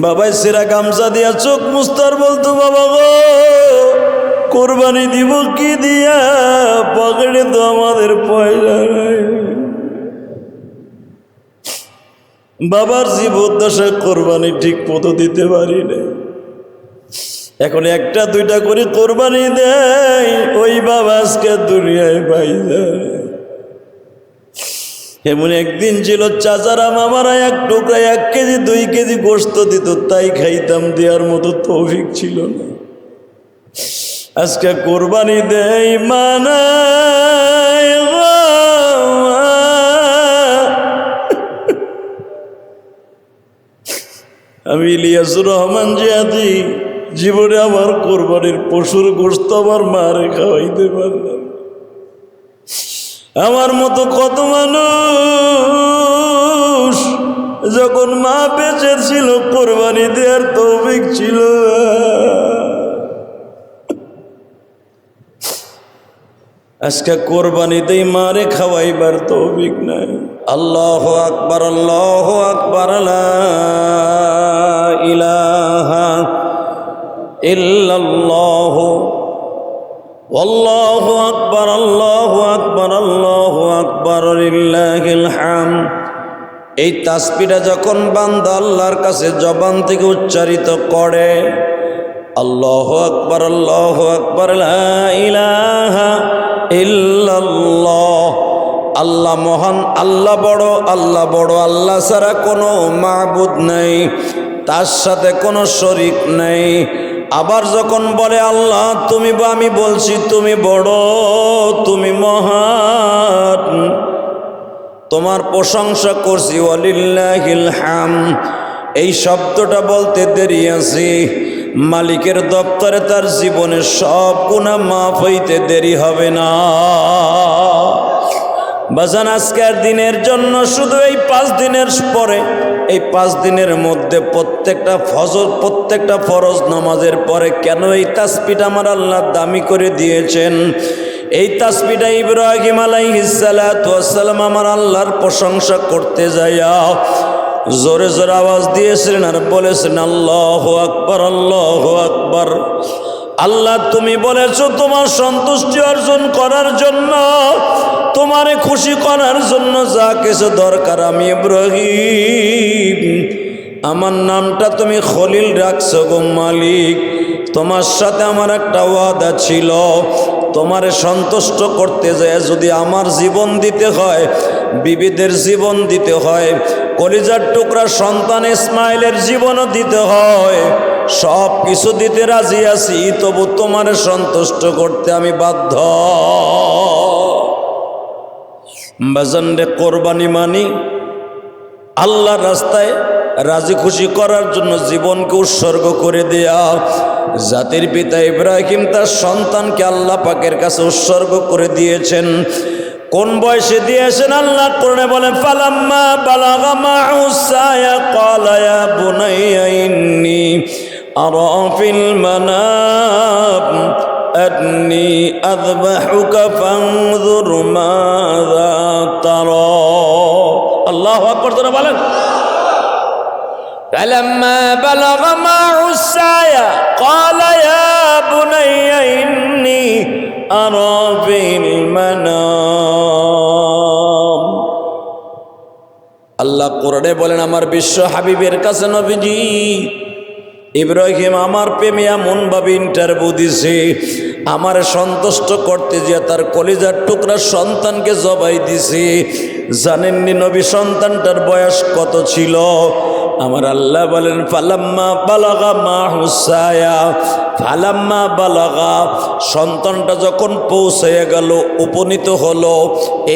বাবাই সেরা গামছা দিয়া চোখ মুস্তার বলতো, বাবা গো কোরবানি দিব কি দিয়া, পকেটে তো আমাদের পয়সা নাই। বাবার জীবদ্দশায় কোরবানি ঠিক মতো দিতে পারি না। এখন একটা দুইটা করে কোরবানি দেয়, ওই বাবা আজকে দুনিয়ায় পাই যায়। এমন একদিন ছিল চাচারা মামারা এক টুকরা 1 কেজি 2 কেজি গোশত দিত, তাই খাইতাম, দেওয়ার মতো তৌফিক ছিল না। আজকে কোরবানি দেয় মানায়। আমি ইলিয়াসুর রহমান জিয়াদি জীবনে আমার কোরবানির পশুর গোশত আমার মারে খাওয়াইতে পারলাম। আমার মতো কত মানুষ যখন মা বেঁচে ছিল কোরবানি দেওয়ার তৌফিক ছিল। আজকে কোরবানি দেই মারে খাওয়াইবার তৌফিক নাই। আল্লাহু আকবার, আল্লাহু আকবার, লা ইলাহা ইল্লাল্লাহ, আল্লাহু আকবার, আল্লাহু আকবার, আল্লাহু আকবার, লিল্লাহিল হামদ। এই তাসবিহটা যখন বান্দা আল্লাহর কাছে জবান থেকে উচ্চারিত করে, আল্লাহু আকবার, আল্লাহু আকবার, লা ইলাহা ইল্লাল্লাহ, আল্লাহ মহান, আল্লাহ বড়, আল্লাহ বড়, আল্লাহ ছাড়া কোনো মাবুদ নাই, তার সাথে কোনো শরীক নাই। আবার যখন বলে আল্লাহ তুমি, বা আমি বলছি তুমি বড়, তুমি মহান, তোমার প্রশংসা করছি, ওয়ালিল্লাহিল হামদ। এই শব্দটা বলতে দেরি আছে, মালিকের দপ্তরে তার জীবনের সব গুনাহ মাফ হইতে দেরি হবে না। বাজান আজকের দিনের জন্য শুধু এই 5 দিনের পরে, এই 5 দিনের মধ্যে প্রত্যেকটা ফজর, প্রত্যেকটা ফরজ নামাজের পরে কেন এই তাসবিহটা আমার আল্লাহ দামি করে দিয়েছেন? এই তাসবিহটা ইব্রাহিম আলাইহিস সালাতু ওয়াস সালাম আমার আল্লাহর প্রশংসা করতে যাইয়া জোরে জোরে আওয়াজ দিয়েছিলেন আর বলেছেন আল্লাহু আকবার, আল্লাহু আকবার। আল্লাহ তুমি বলেছো তোমার সন্তুষ্টি অর্জন করার জন্য, তোমারে খুশি করার জন্য যা কিছু দরকার আমি ইব্রাহিম, আমার নামটা তুমি খলিল রাখছো গো মালিক। তোমার সাথে আমার একটা ওয়াদা ছিল, তোমারে সন্তুষ্ট করতে যায় যদি আমার জীবন দিতে হয়, বিবিদের জীবন দিতে হয়, কলিজার টুকরা সন্তান ইসমাইলের জীবনও দিতে হয়, সব কিছু দিতে রাজি আছি, তবু তোমারে সন্তুষ্ট করতে আমি বাধ্য। বাজানরে কোরবানি মানি আল্লাহর রাস্তায় রাজি খুশি করার জন্য জীবনকে উৎসর্গ করে দেয়া। জাতির পিতা ইব্রাহিম তার সন্তানকে আল্লাহ পাকের কাছে উৎসর্গ করে দিয়েছেন। কোন বয়সে দিয়েছেন? আল্লাহ কোরআনে বলেন ফালাম্মা বালাগা মা'হু সায়া ক্বালা ইয়া বুনাইয়া ইন্নী আরা ফিল মানাম আন্নী আযবাহুকা ফানজুর মাযা তারা। আল্লাহু আকবার তোরা বলেন। فلما بلغ معه السعي قال يا بني إني أرى في المنام। আল্লাহ কোরআনে বলেন আমার বিশ্ব হাবিবের কাছে নবীজি ইব্রাহিম আমার প্রেমে এমন ভাবে ইন্টারভিউ দিছে, আমার সন্তুষ্ট করতে যে তার কলিজার টুকরা সন্তানকে জবাই দিছে। জানেননি নবী সন্তানটার বয়স কত ছিল? আমার আল্লাহ বলেন ফালাম্মা বালাগা মাহু সায়া, ফালাম্মা বালাগা সন্তানটা যখন পৌঁছে গেল, উপনীত হলো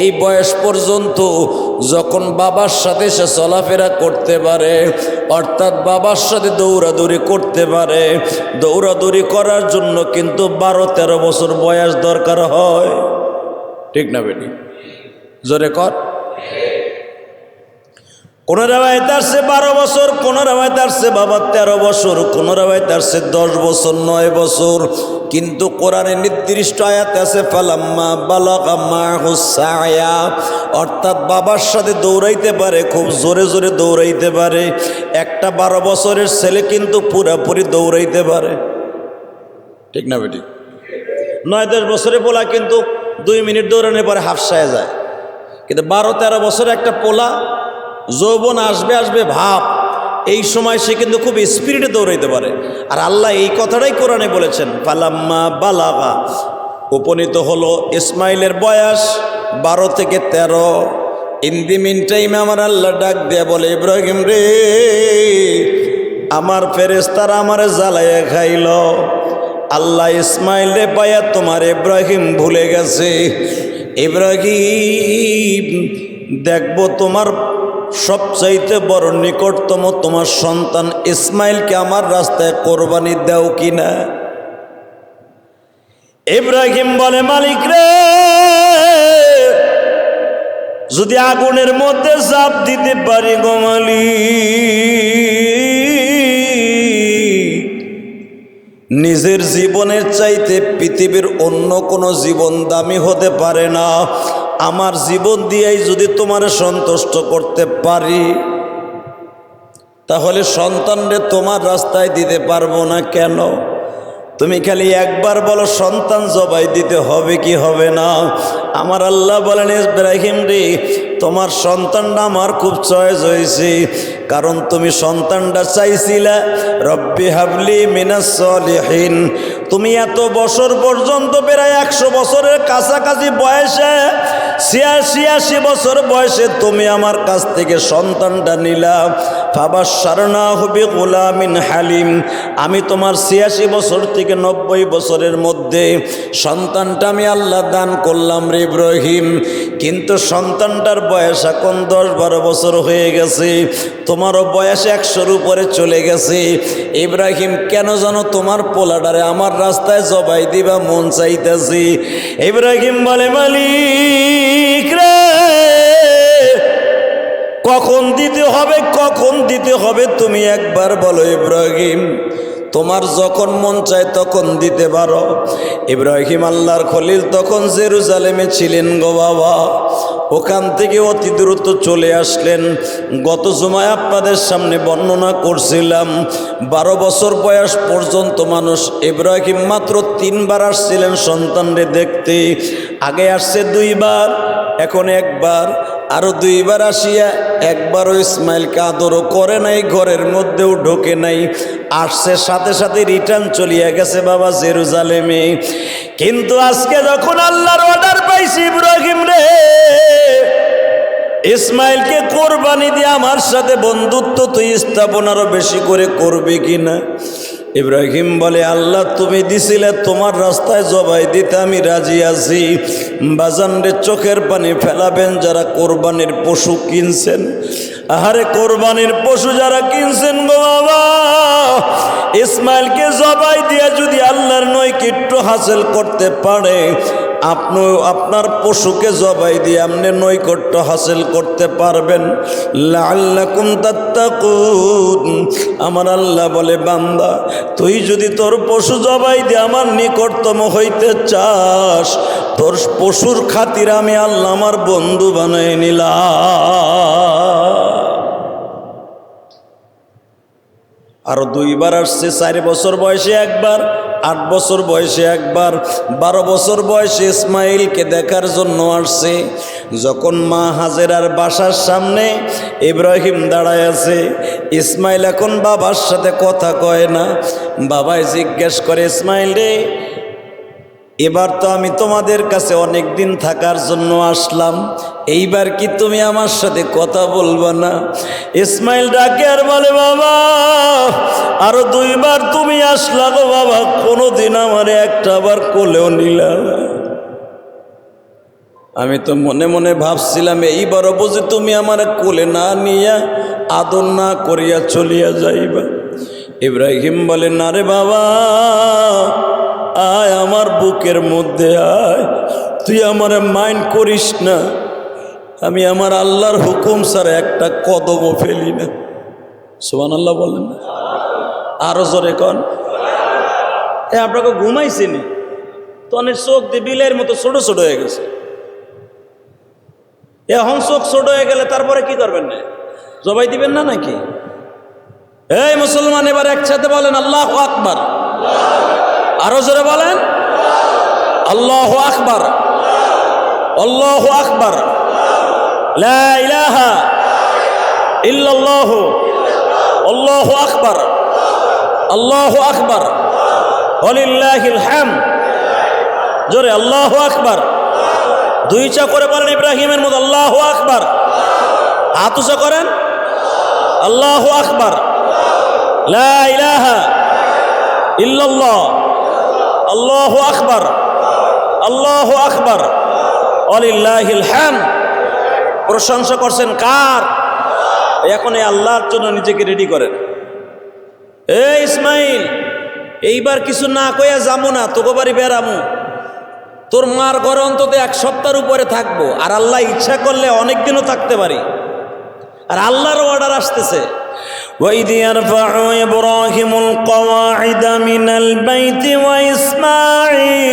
এই বয়স পর্যন্ত, যখন বাবার সাথে সে চলাফেরা করতে পারে, অর্থাৎ বাবার সাথে দৌড়াদৌড়ি করতে পারে। দৌড়াদৌড়ি করার জন্য কিন্তু 12-13 বছর বয়স দরকার হয়, ঠিক না বেটি? জোরে কর। কোন রেওয়ায়েত আসছে 12 বছর, কোন রেওয়ায়েত আসছে বাবা 13 বছর, কোন রেওয়ায়েত আসছে 10 বছর, 9 বছর। কিন্তু কোরআনে নির্দিষ্ট আয়াত আছে ফালাম্মা বালাগা মাহুস সায়া, অর্থাৎ বাবার সাথে দৌড়াইতে পারে, খুব জোরে জোরে দৌড়াইতে পারে। একটা 12 বছরের ছেলে কিন্তু পুরাপুরি দৌড়াইতে পারে, ঠিক না বেটি? 9-10 বছরের পোলা কিন্তু 2 মিনিট দৌড়ানোর পরে হাফসায় যায়। কিন্তু 12-13 বছরের একটা পোলা যৌবন আসবে আসবে ভাব, এই সময় সে কিন্তু খুব স্পিরিটে দৌড়াইতে পারে। আর আল্লাহ এই কথাটাই কোরআনে বলেছেন ফালাম্মা বালাগা, উপনীত হলো ইসমাইলের বয়স 12 থেকে 13। ইন দি মিন টাইমে আমার আল্লাহ ডাক দিয়ে বলে ইব্রাহিম রে, আমার ফেরেশতারা আমারে জ্বালাইয়া খাইল। আল্লাহ ইসমাইল রে পায়া তোমার ইব্রাহিম ভুলে গেছে। ইব্রাহিম দেখবো তোমার সবচাইতে বড় নিকটতম তোমার সন্তান ইসমাইলকে আমার রাস্তায় কোরবানি দাও কিনা। ইব্রাহিম বলে মালিক রে, যদি আগুনের মধ্যে ঝাঁপ দিতে পারি গো মালিক, নিজের জীবনের চাইতে পৃথিবীর অন্য কোনো জীবন দামি হতে পারে না। আমার জীবন দিয়েই যদি তোমার সন্তুষ্ট করতে পারি, তাহলে সন্তানরে তোমার রাস্তায় দিতে পারবো না কেন? তুমি খালি একবার বলো সন্তান জবাই দিতে হবে কি হবে না? আমার আল্লাহ বলেন ইব্রাহিম রে, তোমার সন্তানটা আমার খুব চয়েস হয়েছে, কারণ তুমি সন্তানটা চাইছিলা রব্বি হাবলি মিনাস সলিহিন। তুমি এত বছর পর্যন্ত প্রায় 100 বছরের কাছাকাছি বয়সে, 86 বছর বয়সে তুমি আমার কাছ থেকে সন্তানটা নিলা। ফাবাশশারনাহু বিগুলামিন হালিম, আমি তোমার 86 বছর থেকে 90 বছরের মধ্যে সন্তানটা আমি আল্লাহ দান করলাম রে ইব্রাহিম। কিন্তু সন্তানটার বয়স এখন 10-12 বছর হয়ে গেছে, তোমারও বয়স 100-র উপরে চলে গেছে। ইব্রাহিম কেন জানো তোমার পোলাডারে আমার রাস্তায় জবাই দিবা মন চাইতেছি। ইব্রাহিম বলে মালিক রে, কখন দিতে হবে, কখন দিতে হবে তুমি একবার বলো ইব্রাহিম। তোমার যখন মন চায় তখন দিতে পারো। ইব্রাহিম আল্লাহর খলিল তখন জেরুজালেমে ছিলেন গো বাবা, ওখান থেকে অতি দ্রুত চলে আসলেন। গত জুমায় আপনাদের সামনে বর্ণনা করছিলাম 12 বছর বয়স পর্যন্ত মানুষ ইব্রাহিম মাত্র 3 বার আসছিলেন সন্তানরে দেখতে। আগে আসছে 2 বার, এখন 1 বার, আরো 2 বার আসিয়া একবারও ইসমাইলকে আদরও করে নাই, ঘরের মধ্যেও ঢোকে নাই। আসছে সাথে সাথে রিটার্ন চলিয়া গেছে বাবা জেরুজালেমে। কিন্তু আজকে যখন আল্লাহর অর্ডার পাইছি ইব্রাহিম রে, ইসমাইলকে কোরবানি দিয়ে আমার সাথে বন্ধুত্ব তুই স্থাপন আরো বেশি করে করবি কিনা। ইব্রাহিম বলে আল্লাহ তুমি দিছিলে, তোমার রাস্তায় জবাই দিতে আমি রাজি আছি। বাজানরে চোখের পানি ফেলাবেন যারা কোরবানির পশু কিনছেন। আহারে কোরবানির পশু যারা কিনছেন গো বাবা, ইসমাইলকে জবাই দিয়ে যদি আল্লাহর নৈকট্য হাসিল করতে পারে, আপনি আপনার পশুকে জবাই দিয়ে আপনি নৈকট্য হাসিল করতে পারবেন। লাআল্লাকুম তাত্তাকুন। আমার আল্লাহ বলে বান্দা, তুই যদি তোর পশু জবাই দিয়ে আমার নিকটতম হইতে চাস, তোর পশুর খাতির আমি আল্লাহ আমার বন্ধু বানাই নিলাম। আরো 2 বার আসছে, 4 বছর বয়সে 1 বার, 8 বছর বয়সে 1 বার, 12 বছর বয়সে ইসমাইলকে দেখার জন্য আসছে। যখন মা হাজেরার বাসার সামনে ইব্রাহিম দাঁড়ায় আছে, ইসমাইল এখন বাবার সাথে কথা কয় না। বাবাই জিজ্ঞেস করে ইসমাইল রে, এবার তো আমি তোমাদের কাছে অনেক দিন থাকার জন্য আসলাম, এইবার কি তুমি আমার সাথে কথা বলবা না? ইসমাইল ডাকে আর বলে বাবা, আরো 2 বার তুমি আসলা গো বাবা, কোনোদিন আমার একটা বার কোলেও নিলা। আমি তো মনে মনে ভাবছিলাম এইবারও বুঝি তুমি আমার কোলে না নিয়া আদর না করিয়া চলিয়া যাইবা। ইব্রাহিম বলে না রে বাবা, আয় আমার বুকের মধ্যে আয়, তুই আমার মাইন্ড করিস না। আমি আমার আল্লাহর হুকুম ছাড়া একটা কদমও ফেলি না। সুবহানাল্লাহ বলেন না? আরো জোরে কন। আপনাকে ঘুমাইছেনি তো অনেক চোখ দিয়ে বিলের মতো ছোট ছোট হয়ে গেছে। এখন চোখ ছোট হয়ে গেলে তারপরে কি করবেন না? জবাই দিবেন না নাকি? এই মুসলমান, এবার একসাথে বলেন আল্লাহু আকবার। আরো জোরে বলেন আল্লাহু আকবার, আল্লাহু আকবার, লা ইলাহা ইল্লাল্লাহু, আল্লাহু আকবার, আল্লাহু আকবার, ওয়ালিল্লাহিল হামদ। জোরে আল্লাহু আকবার। দুই চা করে বলেন ইব্রাহিমের মতো আল্লাহু আকবার। হাত উঁচা করেন আল্লাহু আকবার, লা ইলাহা ইল্লাল্লাহ, আল্লাহু আকবার, আল্লাহু আকবার, ওয়ালিল্লাহিল হামদ। প্রশংসা করছেন কার? এখন এই আল্লাহর জন্য নিজেকে রেডি করেন। এই ইসমাইল, এইবার কিছু না কইয়া যাবো না, তোকে বাড়ি বেড়ামু, তোর মার ঘরে অন্তত এক সপ্তাহের উপরে থাকবো, আর আল্লাহ ইচ্ছা করলে অনেক দিনও থাকতে পারি। আর আল্লাহর অর্ডার আসতেছে, وَإِذْ يَرْفَعُ إِبْرَاهِيمُ الْقَوَاعِدَ مِنَ الْبَيْتِ وَإِسْمَاعِيلُ।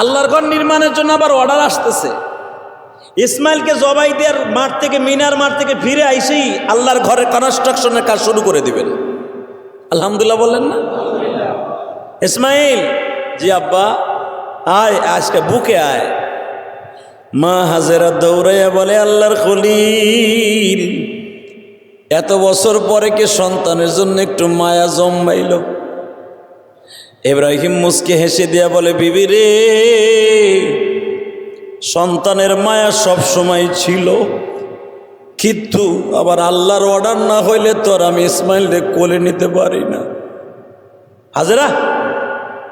আল্লাহর ঘর নির্মাণের জন্য আবার অর্ডার আসতেছে। ইসমাইলকে জবাই দেওয়ার মাঠ থেকে, মিনার মাঠ থেকে ফিরে আইসেই আল্লাহর ঘরের কনস্ট্রাকশনের কাজ শুরু করে দিবেন। আলহামদুলিল্লাহ বললেন না? ইসমাইল, জি আব্বা, আয় আজকে বুকে আয়। মা হাজেরা দৌড়াইয়া বলে আল্লাহর খলিল, এত বছর পরে কি সন্তানের জন্য একটু মায়া জন্মাইল? ইব্রাহিম মুস্কি হেসে দিয়া বলে, বিবি রে, সন্তানের মায়া সব সময় ছিল, কিন্তু আবার আল্লাহর অর্ডার না হইলে তো আর আমি ইসমাইলকে কোলে নিতে পারি না। হাজেরা,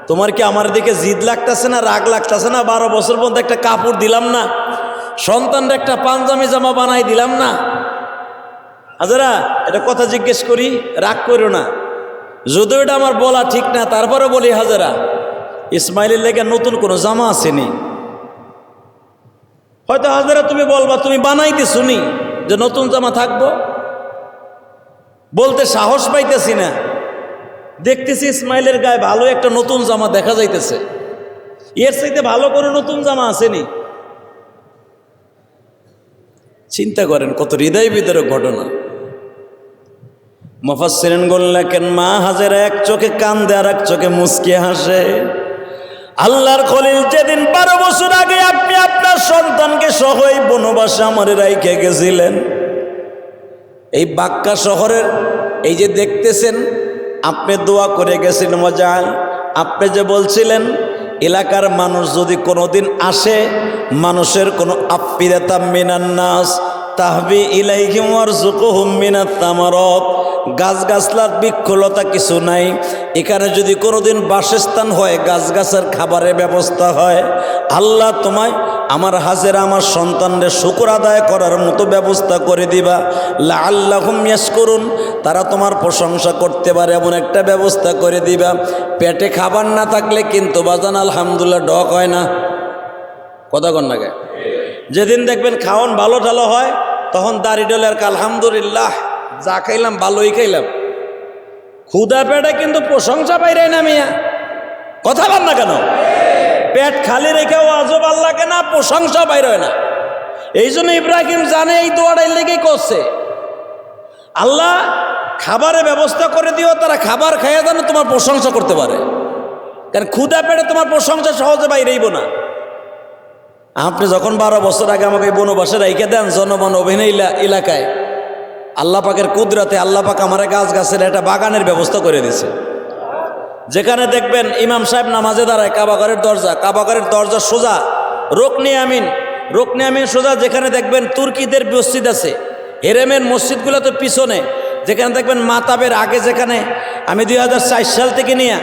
তোমার কি আমার দিকে জিদ লাগতেছে না, রাগ লাগতেছে না? 12 বছর পর্যন্ত একটা কাপড় দিলাম না, সন্তানরা একটা পাঞ্জামি জামা বানাই দিলাম না। হাজেরা, এটা কথা জিজ্ঞেস করি, রাগ করো না, যদিও এটা আমার বলা ঠিক না, তারপরে বলি হাজেরা, ইসমাইলের লেগে নতুন কোনো জামা আসেনি? হয়তো হাজেরা তুমি বলবা তুমি বানাইতে শুনি যে নতুন জামা থাকবো, বলতে সাহস পাইতেছি না। দেখতেছি ইসমাইলের গায়ে ভালো একটা নতুন জামা দেখা যাইতেছে, এর চাইতে ভালো করে নতুন জামা আসেনি। চিন্তা করেন কত হৃদয় বিদারক ঘটনা। মুফাসসিরিন বললেন, মা হাজেরা এক চোখে কান্দে আর এক চোখে মুচকি হাসে। আল্লাহর খলিল যেদিন 12 বছর আগে আপনি আপনার সন্তানকে সহ এই বনবাসে আমারে রাইখে গেছিলেন, এই বাক্কা শহরের এই যে দেখতেছেন, আপনি দোয়া করে গেছেন মজাল, আপনি যে বলছিলেন এলাকার মানুষ যদি কোনোদিন আসে, মানুষের কোনো আফিদাতাম মিনান নাস তাহবি ইলাইহিম ওয়ারযুকুহুম মিনাত তামারাত, গাছগাছলার বৃক্ষলতা কিছু নাই, এখানে যদি কোনোদিন বাসস্থান হয়, গাছগাছের খাবারের ব্যবস্থা হয়, আল্লাহ তোমায় আমার হাজেরা আমার সন্তানদের শুকর আদায় করার মতো ব্যবস্থা করে দিবা। লাআল্লাহুম ইয়াশকুরুন, তারা তোমার প্রশংসা করতে পারে এমন একটা ব্যবস্থা করে দিবা। পেটে খাবার না থাকলে কিন্তু বাজান আলহামদুলিল্লাহ ডক হয় না। কথা কন না কে? যেদিন দেখবেন খাওয়ান ভালো টালো হয়, তখন দাড়ি ডলে আর আলহামদুলিল্লাহ, যা খাইলাম ভালোই খাইলাম। ক্ষুধা পেটে কিন্তু প্রশংসা পাইরাই না মিয়া। কথা বল না কেন? পেট খালি রেখেও আজব আল্লাহকে না প্রশংসা বাইরয় না। এই জন্য ইব্রাহিম জানে এই দোয়াটাই লেগেই করছে, আল্লাহ খাবারের ব্যবস্থা করে দিও, তারা খাবার খাইয়া যেন তোমার প্রশংসা করতে পারে। কারণ ক্ষুধা পেটে তোমার প্রশংসা সহজে বাইরেইব না। আপনি যখন 12 বছর আগে আমাকে এই বনবাসে রাইখে দেন জনবন অভিনয় এলাকায়, আল্লাহ পাকের কুদরতে আল্লাহ পাক আমার গাছের একটা বাগানের ব্যবস্থা করে দিয়েছে, যেখানে দেখবেন ইমাম সাহেব নামাজে দাঁড়ায়, কাবাঘরের দরজা সোজা রুকনে আমিন সোজা, যেখানে দেখবেন তুর্কিদের মসজিদ আছে, হেরেমের মসজিদগুলো তো পিছনে, যেখানে দেখবেন মাতাবের আগে, যেখানে আমি 2004 সাল থেকে নিয়ে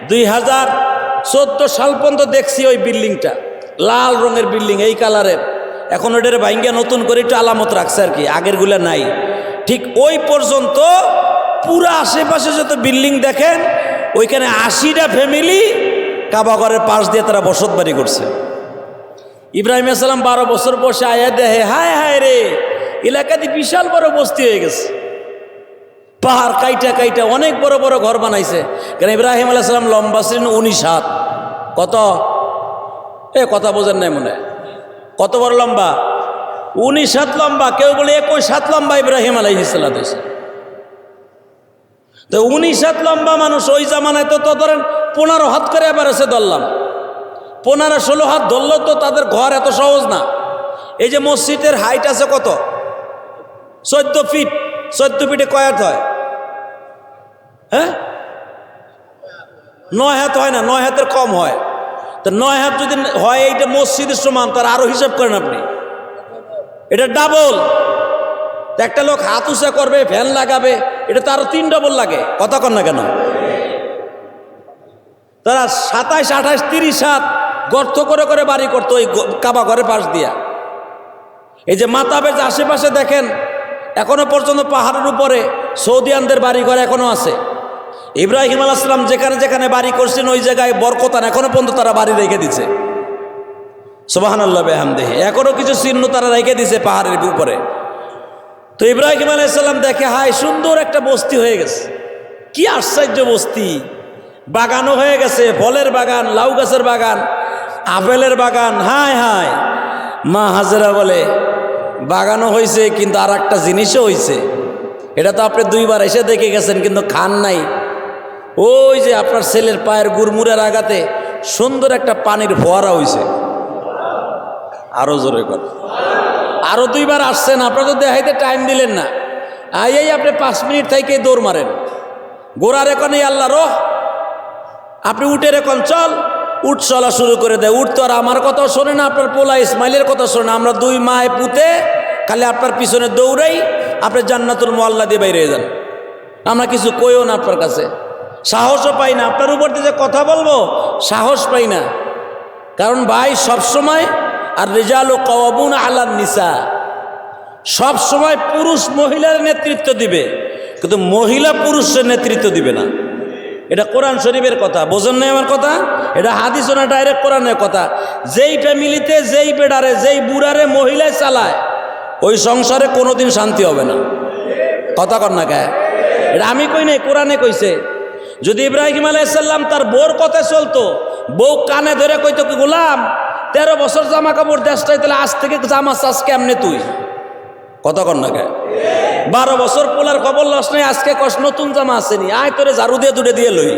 2014 সাল পর্যন্ত দেখছি ওই বিল্ডিংটা, লাল রঙের বিল্ডিং, এই কালারের। এখন ওটার ভাঙ্গিয়া নতুন করে একটু আলামত রাখছে আর কি, আগেরগুলো নাই। ঠিক ওই পর্যন্ত পুরো আশেপাশে যত বিল্ডিং দেখেন, ওইখানে 80টা ফ্যামিলি কাবাঘরের পাশ দিয়ে তারা বসত বাড়ি করছে। ইব্রাহিম আলাইহিস সালাম 12 বছর বসে আয়া দেহে, হায় হায় রে, এলাকাতে বিশাল বড় বস্তি হয়ে গেছে। পাহাড় কাইটা কাইটা অনেক বড় বড় ঘর বানাইছে। কেন ইব্রাহিম আলাইহিস সালাম লম্বা ছিলেন 19 হাত। কত? কথা বোঝেন নাই মনে? কত বড় লম্বা? 19 হাত লম্বা। কেউ বলে 21 হাত লম্বা ইব্রাহিম আলাইহিস সালাম। তো 19 হাত লম্বা মানুষ ওই জামানায় তো ধরেন 15 হাত করে এবার এসে ধরলাম, 15-16 হাত ধরলেও তো তাদের ঘর এত সহজ না। এই যে মসজিদের হাইট আছে কত? 14 ফিট। 14 ফিটে কয় হাত হয়? হ্যাঁ, 9 হাত হয় না, 9 হাতের কম হয়। তো 9 হাত যদি হয় এইটা মসজিদের সমান, তার আরো হিসাব করেন আপনি, এটা ডাবল। একটা লোক হাত উঁচা করবে, ফ্যান লাগাবে, এটা তো আরো 3 ডবল লাগে। কথা কন না কেন? তারা 27, 28, 30 হাত গর্ত করে করে বাড়ি করতো ওই কাবা ঘরের পাশ দিয়া। এই যে মাতাবের আশেপাশে দেখেন এখনো পর্যন্ত পাহাড়ের উপরে সৌদিয়ানদের বাড়ি ঘর এখনো আছে। ইব্রাহিম আলাইহিস সালাম যেখানে যেখানে বাড়ি করছেন ওই জায়গায় বরকতান এখনো পর্যন্ত তারা বাড়ি রেখে দিচ্ছে। সুবহানাল্লাহ বিহামদিহি। এখনো কিছু চিহ্ন তারা রেখে দিছে পাহাড়ের উপরে। তো ইব্রাহিম আলাইহিস সালাম দেখে, হায় সুন্দর একটা বস্তি হয়ে গেছে, কি আশ্চর্য বস্তি, বাগানও হয়ে গেছে, ফলের বাগান, লাউ গাছের বাগান, আপেলের বাগান। হায় হায়। মা হাজেরা বলে, বাগানও হয়েছে কিন্তু আর একটা জিনিসও হয়েছে, এটা তো আপনি 2 বার এসে দেখে গেছেন কিন্তু খান নাই। ওই যে আপনার ছেলের পায়ের গুড়মুড়ের আঘাতে সুন্দর একটা পানির ফোয়ারা হয়েছে। আরো জোরে কর। আরো 2 বার আসছেন, আপনারা তো দেখাইতে টাইম দিলেন না। এই আপনি 5 মিনিট থেকে দৌড় মারেন। গোড়ার এখন এই আল্লাহ রহ, আপনি উঠের এখন চল, উঠ চলা শুরু করে দেয়। উঠ তো আর আমার কথাও শোনে না, আপনার পোলা ইসমাইলের কথা শোনে না। আমরা 2 মায়ে পুঁতে খালি আপনার পিছনে দৌড়াই, আপনি জান্নাতুল মুআল্লা দিয়ে বাইরে যান। আমরা কিছু কইও না আপনার কাছে, সাহসও পাই না। আপনার উপর দিয়ে যে কথা বলবো সাহস পাই না। কারণ ভাই সবসময় আর রিজালু কাওয়ামুনা আলান নিসা, সবসময় পুরুষ মহিলার নেতৃত্ব দিবে, কিন্তু মহিলা পুরুষের নেতৃত্ব দিবে না। এটা কোরআন শরীফের কথা, বোঝেন নাই আমার কথা? এটা হাদিস না, ডাইরেক্ট কোরআনের কথা। যেই ফ্যামিলিতে যেই বেডারে যেই বুড়ারে মহিলায় চালায় ওই সংসারে কোনোদিন শান্তি হবে না। কথা কর না কে? এটা আমি কই নাই, কোরআনে কইছে। যদি ইব্রাহিম আলাইহিস সালাম তার বউর কথা চলতো, বউ কানে ধরে কইতো, কি গোলাম 13 বছর জামা কাপড় দেশটাই, তাহলে আজ থেকে জামা চাষ কেমনে তুই? কথা কর না কে? 12 বছর পোলার খবর লস নাই, আজকে কষ্ট নতুন জামা আসেনি, আয় তোরে ঝাড়ু দিয়ে দূরে দিয়ে লই।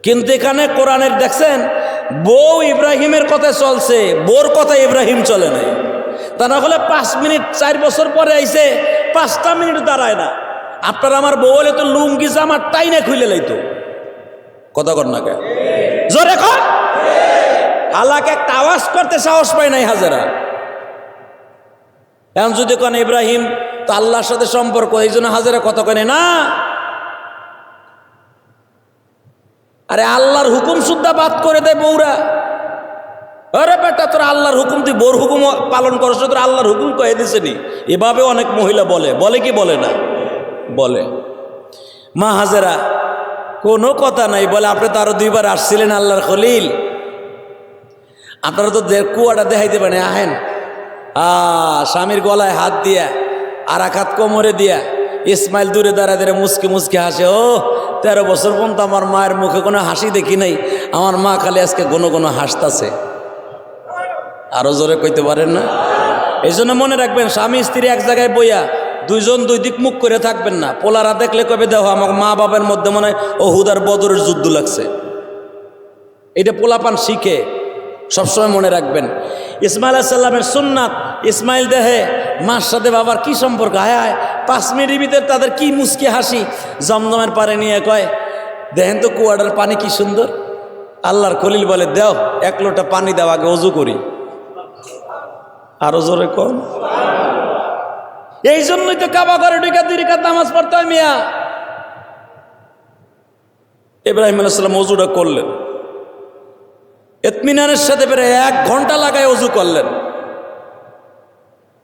কিন্তু এখানে কোরআনের দেখছেন বউ ইব্রাহিমের কথা চলছে, বোর কথা ইব্রাহিম চলে নাই। তা না হলে 5 মিনিট 4 বছর পরে আইছে, 5টা মিনিট দাঁড়ায় না। আপনার আমার বউ হলে তো লুঙ্গি জামা টাইনে খুলে লাইতো। কথা কর না কে? জোরে কর। হালাকে একটা আওয়াজ করতে সাহস পায় নাই হাজেরা। এখন যদি কোন ইব্রাহিম তো আল্লাহর সাথে সম্পর্ক, এই জন্য হাজেরা কথা কেনে না। আরে আল্লাহর হুকুম সুদ্ধা বাদ করে দেয় বউরা। আরে বেটা তোর আল্লাহর হুকুম, তুই বউর হুকুম পালন করছ, তোর আল্লাহর হুকুম কয়ে দিছে নি। এভাবে অনেক মহিলা বলে, বলে কি বলে না? বলে। মা হাজেরা কোনো কথা নাই, বলে আপনি তো আরো 2 বার আসছিলেন আল্লাহর খলিল, আপনারা তো কুয়াটা দেখাইতে পারেন। আহেন। স্বামীর গলায় হাত দিয়া আর এক হাত কোমরে দিয়া ইসমাইল দূরে দাঁড়ায় দাঁড়ায় মুসকি মুসকি হাসে। ও 13 বছর পর্যন্ত আমার মায়ের মুখে কোনো হাসি দেখি নাই, আমার মা খালি আজকে কোনো কোনো হাসতাছে। আরো জোরে কইতে পারেন না? এই জন্য মনে রাখবেন, স্বামী স্ত্রী এক জায়গায় বইয়া 2 জন 2 দিক মুখ করে থাকবেন না। পোলারা দেখলে কবে দেখো আমার মা বাবার মধ্যে মনে হয় ওহুদ আর বদরের যুদ্ধ লাগছে। এটা পোলাপান শিখে, সবসময় মনে রাখবেন। ইসমাইল আলাইহিস সালামের সুন্নাত, ইসমাইল দেহে মার সাথে বাবার কি সম্পর্ক। হায় হায়, 5 মিনিটের ভিতরে তাদের কি মুস্কি হাসি। জমজমের পারে নিয়ে কয়, দেখেন তো কুয়াটার পানি কি সুন্দর। আল্লাহর খলিল বলে, দেও 1 লোটা পানি দাও, আগে অজু করি। আরো জোরে কর। এই জন্যই তো কাবা ঘরে ঢুকে 2 রাকাত নামাজ পড়তে হয় মিয়া। ইব্রাহিম আলাইহিস সালাম অজুটা করলেন, ইতমিনানের সাথে বেড়ে 1 ঘন্টা লাগায় অজু করলেন।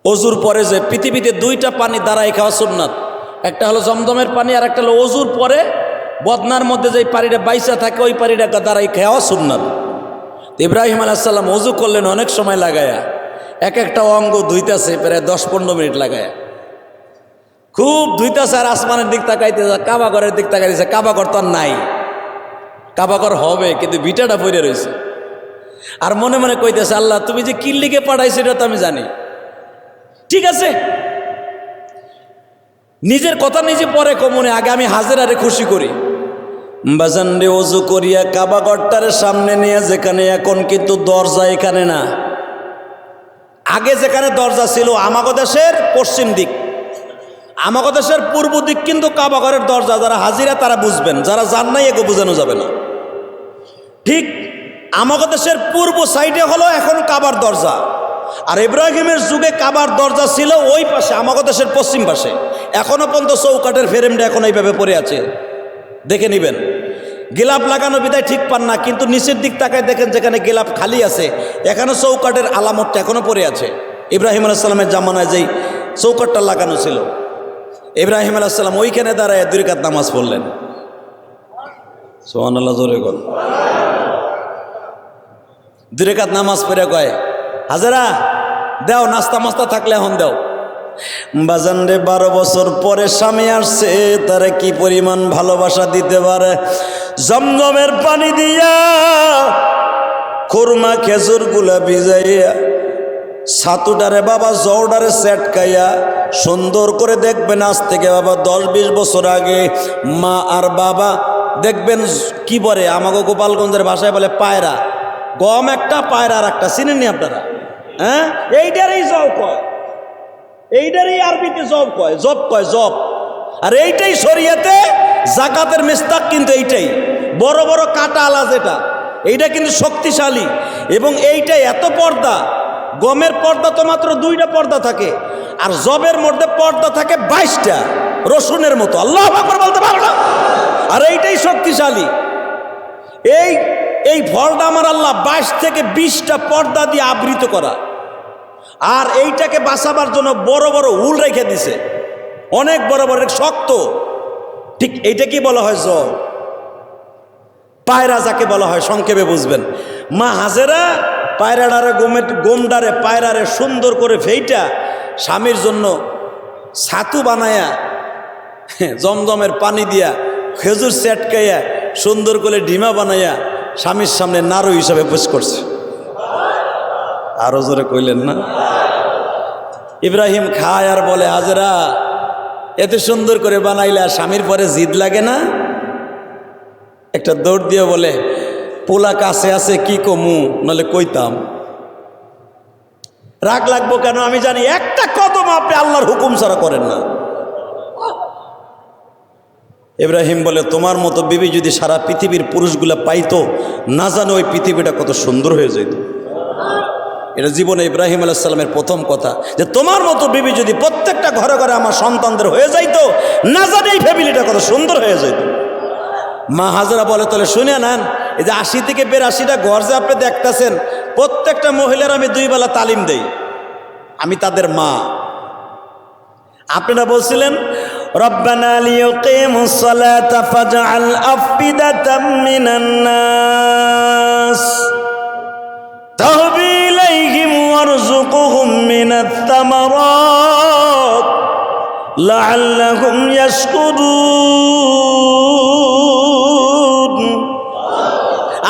অজুর পরে যে পৃথিবীতে 2টা পানি দাঁড়ায় খাওয়া সুন্নাত, একটা হলো জমজমের পানি, আর একটা হলো অজুর পরে বদনার মধ্যে যে পানিটা বাইসা থাকে ওই পানিটা দাঁড়ায় খাওয়া সুন্নাত। ইব্রাহিম আলাইহিস সালাম অজু করলেন অনেক সময় লাগায়া, এক একটা অঙ্গ ধুইতেছে প্রায় 10-15 মিনিট লাগায়া। খুব ধুইতেছে আর আসমানের দিক তাকাইতেছে, কাবাঘরের দিক তাকাইতেছে। কাবাঘর তো আর নাই, কাবাঘর হবে কিন্তু ভিটাটা পড়ে রয়েছে। আর মনে মনে কইতেছে, আল্লাহ তুমি যে কিল্লিকে পাঠাইছো এটা তো আমি জানি। ঠিক আছে, নিজের কথা নিজে পরে কমনে, আগে আমি হাজেরারে খুশি করি। বাজান রে, ওযু করিয়া কাবাঘরটার সামনে নিয়ে, যেখানে এখন কিন্তু দরজা এখানে না, আগে যেখানে দরজা ছিল আমাগো দেশের পশ্চিম দিক, আমাগো দেশের পূর্ব দিক কিন্তু কাবাঘরের দরজা। যারা হাজিরা তারা বুঝবেন, যারা জান নাই এগো বোঝানো যাবে না। ঠিক আমাগো দেশের পূর্ব সাইডে হলো এখন কাবার দরজা, আর ইব্রাহিমের যুগে কাবার দরজা ছিল ওই পাশে, আমাগো দেশের পশ্চিম পাশে। এখনো পর্যন্ত চৌকাটের ফ্রেমটা এখন এইভাবে পড়ে আছে, দেখে নিবেন। গিলাপ লাগানো বিদায় ঠিক পান না, কিন্তু নিচের দিক তাকায় দেখেন, যেখানে গিলাপ খালি আছে এখানে চৌকাটের আলামতটা এখনো পড়ে আছে। ইব্রাহিম আলাইহিস সালামের জামানায় যেই চৌকাটটা লাগানো ছিল, ইব্রাহিম আলাইহিস সালাম ওইখানে দাঁড়ায় 2 রাকাত নামাজ পড়লেন। সুবহানাল্লাহ, জোরে বল। 2 রাকাত নামাজ পড়ে কয়, হাজেরা দাও, নাস্তা মাস্তা থাকলে এখন দাও। বাজান রে, 12 বছর পরে স্বামী আসছে, তারে কি পরিমাণ ভালোবাসা দিতে পারে। জমজমের পানি দিয়া, খুরমা খেজুর গুলা ভিজাইয়া, ছাতুটারে বাবা জওডারে সেটকাইয়া সুন্দর করে দেখবেন। আজ থেকে বাবা 10-20 বছর আগে মা আর বাবা দেখবেন কি বলে, আমাকে গোপালগঞ্জের ভাষায় বলে পায়রা। গম একটা, পায়রা আর একটা, চিনেননি আপনারা? হ্যাঁ, এইটারই জব কয়, এইটারই আরবিতে জব কয়, জব কয়, জব। আর এইটাই শরিয়াতে জাকাতের মিস্তাক, কিন্তু এইটাই বড় বড় কাটা আলা যেটা, এইটা কিন্তু শক্তিশালী। এবং এইটাই এত পর্দা, গমের পর্দা তো মাত্র 2টা পর্দা থাকে, আর জবের মধ্যে পর্দা থাকে 22টা, রসুনের মতো। আল্লাহু আকবার বলতে পারো না? আর এইটাই শক্তিশালী। এই ফলটা আমার আল্লাহ 22 থেকে 20টা পর্দা দিয়ে আবৃত করা, আর এইটাকে বাঁচাবার জন্য বড় বড় উল রেখে দিছে, অনেক বড় বড়, শক্ত। ঠিক এইটা কি বলা হয়? জব। পায়রা যাকে বলা হয় সংক্ষেপে বুঝবেন। মা হাজেরা পায়রাডারে গোমডারে পায়রারে সুন্দর করে ফেইটা স্বামীর জন্য ছাতু বানায়া, জমজমের পানি দিয়া, খেজুর চেটকাইয়া, সুন্দর করে ডিমা বানাইয়া স্বামীর সামনে নাড়ু হিসাবে পেশ করছে। আরো জোরে কইলেন না? ইব্রাহিম খায় আর বলে, হাজেরা এত সুন্দর করে বানাইলা, স্বামীর পরে জিদ লাগে না? একটা দৌড় দিয়ে বলে, পোলা কাছে আছে কি কমু, নাহলে কইতাম। রাগ লাগবো কেন? আমি জানি একটা কদম আপনি আল্লাহর হুকুম ছাড়া করেন না। ইব্রাহিম বলে, তোমার মতো বিবি যদি সারা পৃথিবীর পুরুষগুলা পাইতো, না জানো ওই পৃথিবীটা কত সুন্দর হয়ে যেত। এটা জীবনে ইব্রাহিম আলাইহিস সালামের প্রথম কথা, যে তোমার মতো বিবি যদি প্রত্যেকটা ঘরে ঘরে আমার সন্তানদের হয়ে যাইতো, না জানি এই ফ্যামিলিটা কত সুন্দর হয়ে যেত। মা হাজেরা বলে, তাহলে শুনে নেন, এই যে 80 থেকে 82টা ঘর যে আপনি দেখতেছেন, প্রত্যেকটা মহিলার আমি 2 বেলা তালিম দেই, আমি তাদের মা। আপনারা বলছিলেন, রব্বানা লিয়ুকিমুস সালাতা ফাজআল আফিদাতাম মিনান নাস তাহবি ইলাইহিম ওয়ারযুকহুম মিনাত তামারাত লাআল্লাহুম ইয়াশকুরুন।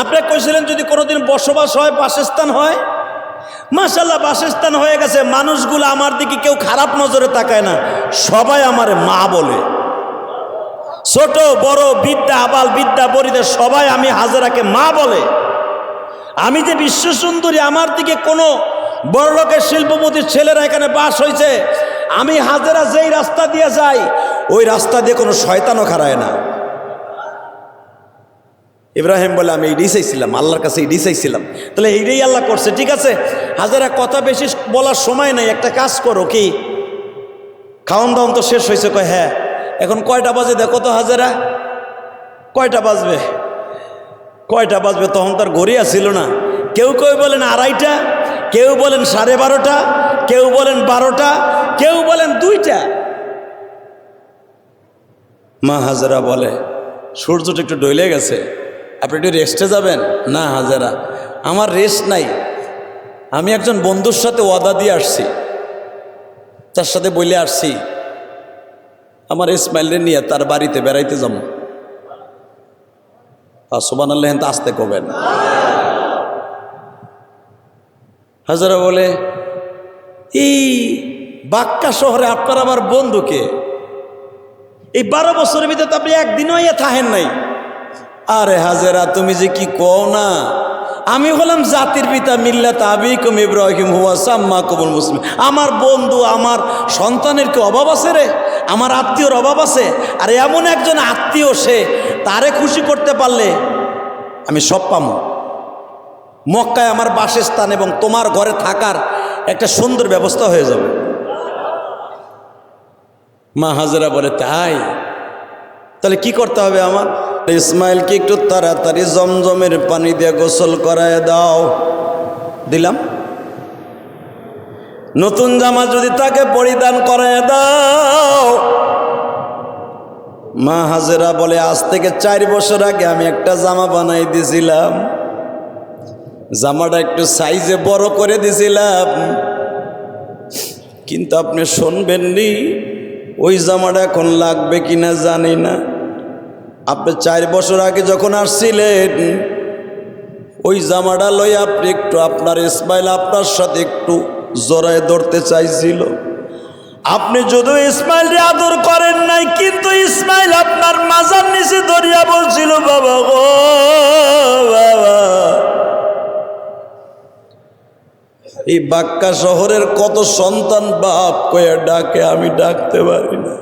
আপনি কইছিলেন যদি কোনোদিন বসবাস হয়, বাসস্থান হয়, মাশাআল্লাহ বাসস্থান হয়ে গেছে। মানুষগুলো আমার দিকে কেউ খারাপ নজরে তাকায় না, সবাই আমারে মা বলে। ছোট বড়, বিদ্যা আবাল, বিদ্যা বরিদা, সবাই আমি হাজেরাকে মা বলে। আমি যে বিশ্ব সুন্দরী, আমার দিকে কোনো বড়লোকের শিল্পপতির ছেলেরা এখানে বাস হয়েছে, আমি হাজেরা যেই রাস্তা দিয়ে যাই, ওই রাস্তা দিয়ে কোনো শয়তানও খাড়ায় না। ইব্রাহিম বলে, আমি এইটাই চাইছিলাম, আল্লাহর কাছে এইটাই চাইছিলাম। তাহলে এইটাই আল্লাহ করছে। ঠিক আছে, হাজেরা কথা বেশি বলার সময় নাই, একটা কাজ করো। কি? খাওন দাওন তো শেষ হয়েছে? কয় হ্যাঁ। এখন কয়টা বাজে দেখো তো হাজেরা, কয়টা বাজবে? কয়টা বাজবে? তখন তার ঘড়ি আসছিল না। কেউ কেউ বলেন 2:30, কেউ বলেন 12:30, কেউ বলেন 12টা, কেউ বলেন 2টা। মা হাজেরা বলে, সূর্যটা একটু ডলে গেছে, আপনি একটু রেস্টে যাবেন? না হাজেরা, আমার রেস্ট নাই, আমি একজন বন্ধুর সাথে ওয়াদা দিয়ে আসছি, তার সাথে বলে আসছি আমার ইসমাইলরে নিয়ে তার বাড়িতে বেড়াইতে যাবো। সুবহানাল্লাহ তো আসতে কবেন। হাজারা বলে এই বাক্কা শহরে আপনার আমার বন্ধুকে এই 12 বছরের ভিতরে তো আপনি একদিনও ইয়ে থাকেন নাই। আরে হাজেরা তুমি যে কি কও না, আমি হলাম জাতির পিতা মিল্লাত আবিকুম ইব্রাহিম হুয়া সাম্মাকুমুল মুসলিম। আমার বন্ধু আমার সন্তানের কি অভাব আছে রে? আমার আত্মীয়র অভাব আছে? আর এমন একজন আত্মীয় সে তারে খুশি করতে পারলে আমি সব পামো। মক্কায় আমার বাসস্থান এবং তোমার ঘরে থাকার একটা সুন্দর ব্যবস্থা হয়ে যাবে। মা হাজেরা বলে তাই, তাহলে কি করতে হবে আমার? ইসমাইলকে একটু তাড়াতাড়ি জমজমের পানি দিয়ে গোসল করায় দাও। দিলাম। নতুন জামা যদি তাকে পরিধান করায় দাও। মা হাজেরা বলে আজ থেকে 4 বছর আগে আমি একটা জামা বানাই দিয়েছিলাম, জামাটা একটু সাইজে বড় করে দিয়েছিলাম, কিন্তু আপনি শুনবেননি। ওই জামাটা এখন লাগবে কিনা জানি না। আপনি 4 বছর আগে যখন আসছিলেন ওই জামাটা লই আপনি একটু আপনার ইসমাইল আপনার সাথে একটু জড়ায় ধরতে চাইছিল। আপনি যদিও ইসমাইলকে আদর করেন নাই, কিন্তু ইসমাইল আপনার মাজার নিচে ধরিয়া বলছিল বাবা গো বাবা। এই বাক্কা শহরের কত সন্তান বাপ কয়ে ডাকে, আমি ডাকতে পারি না।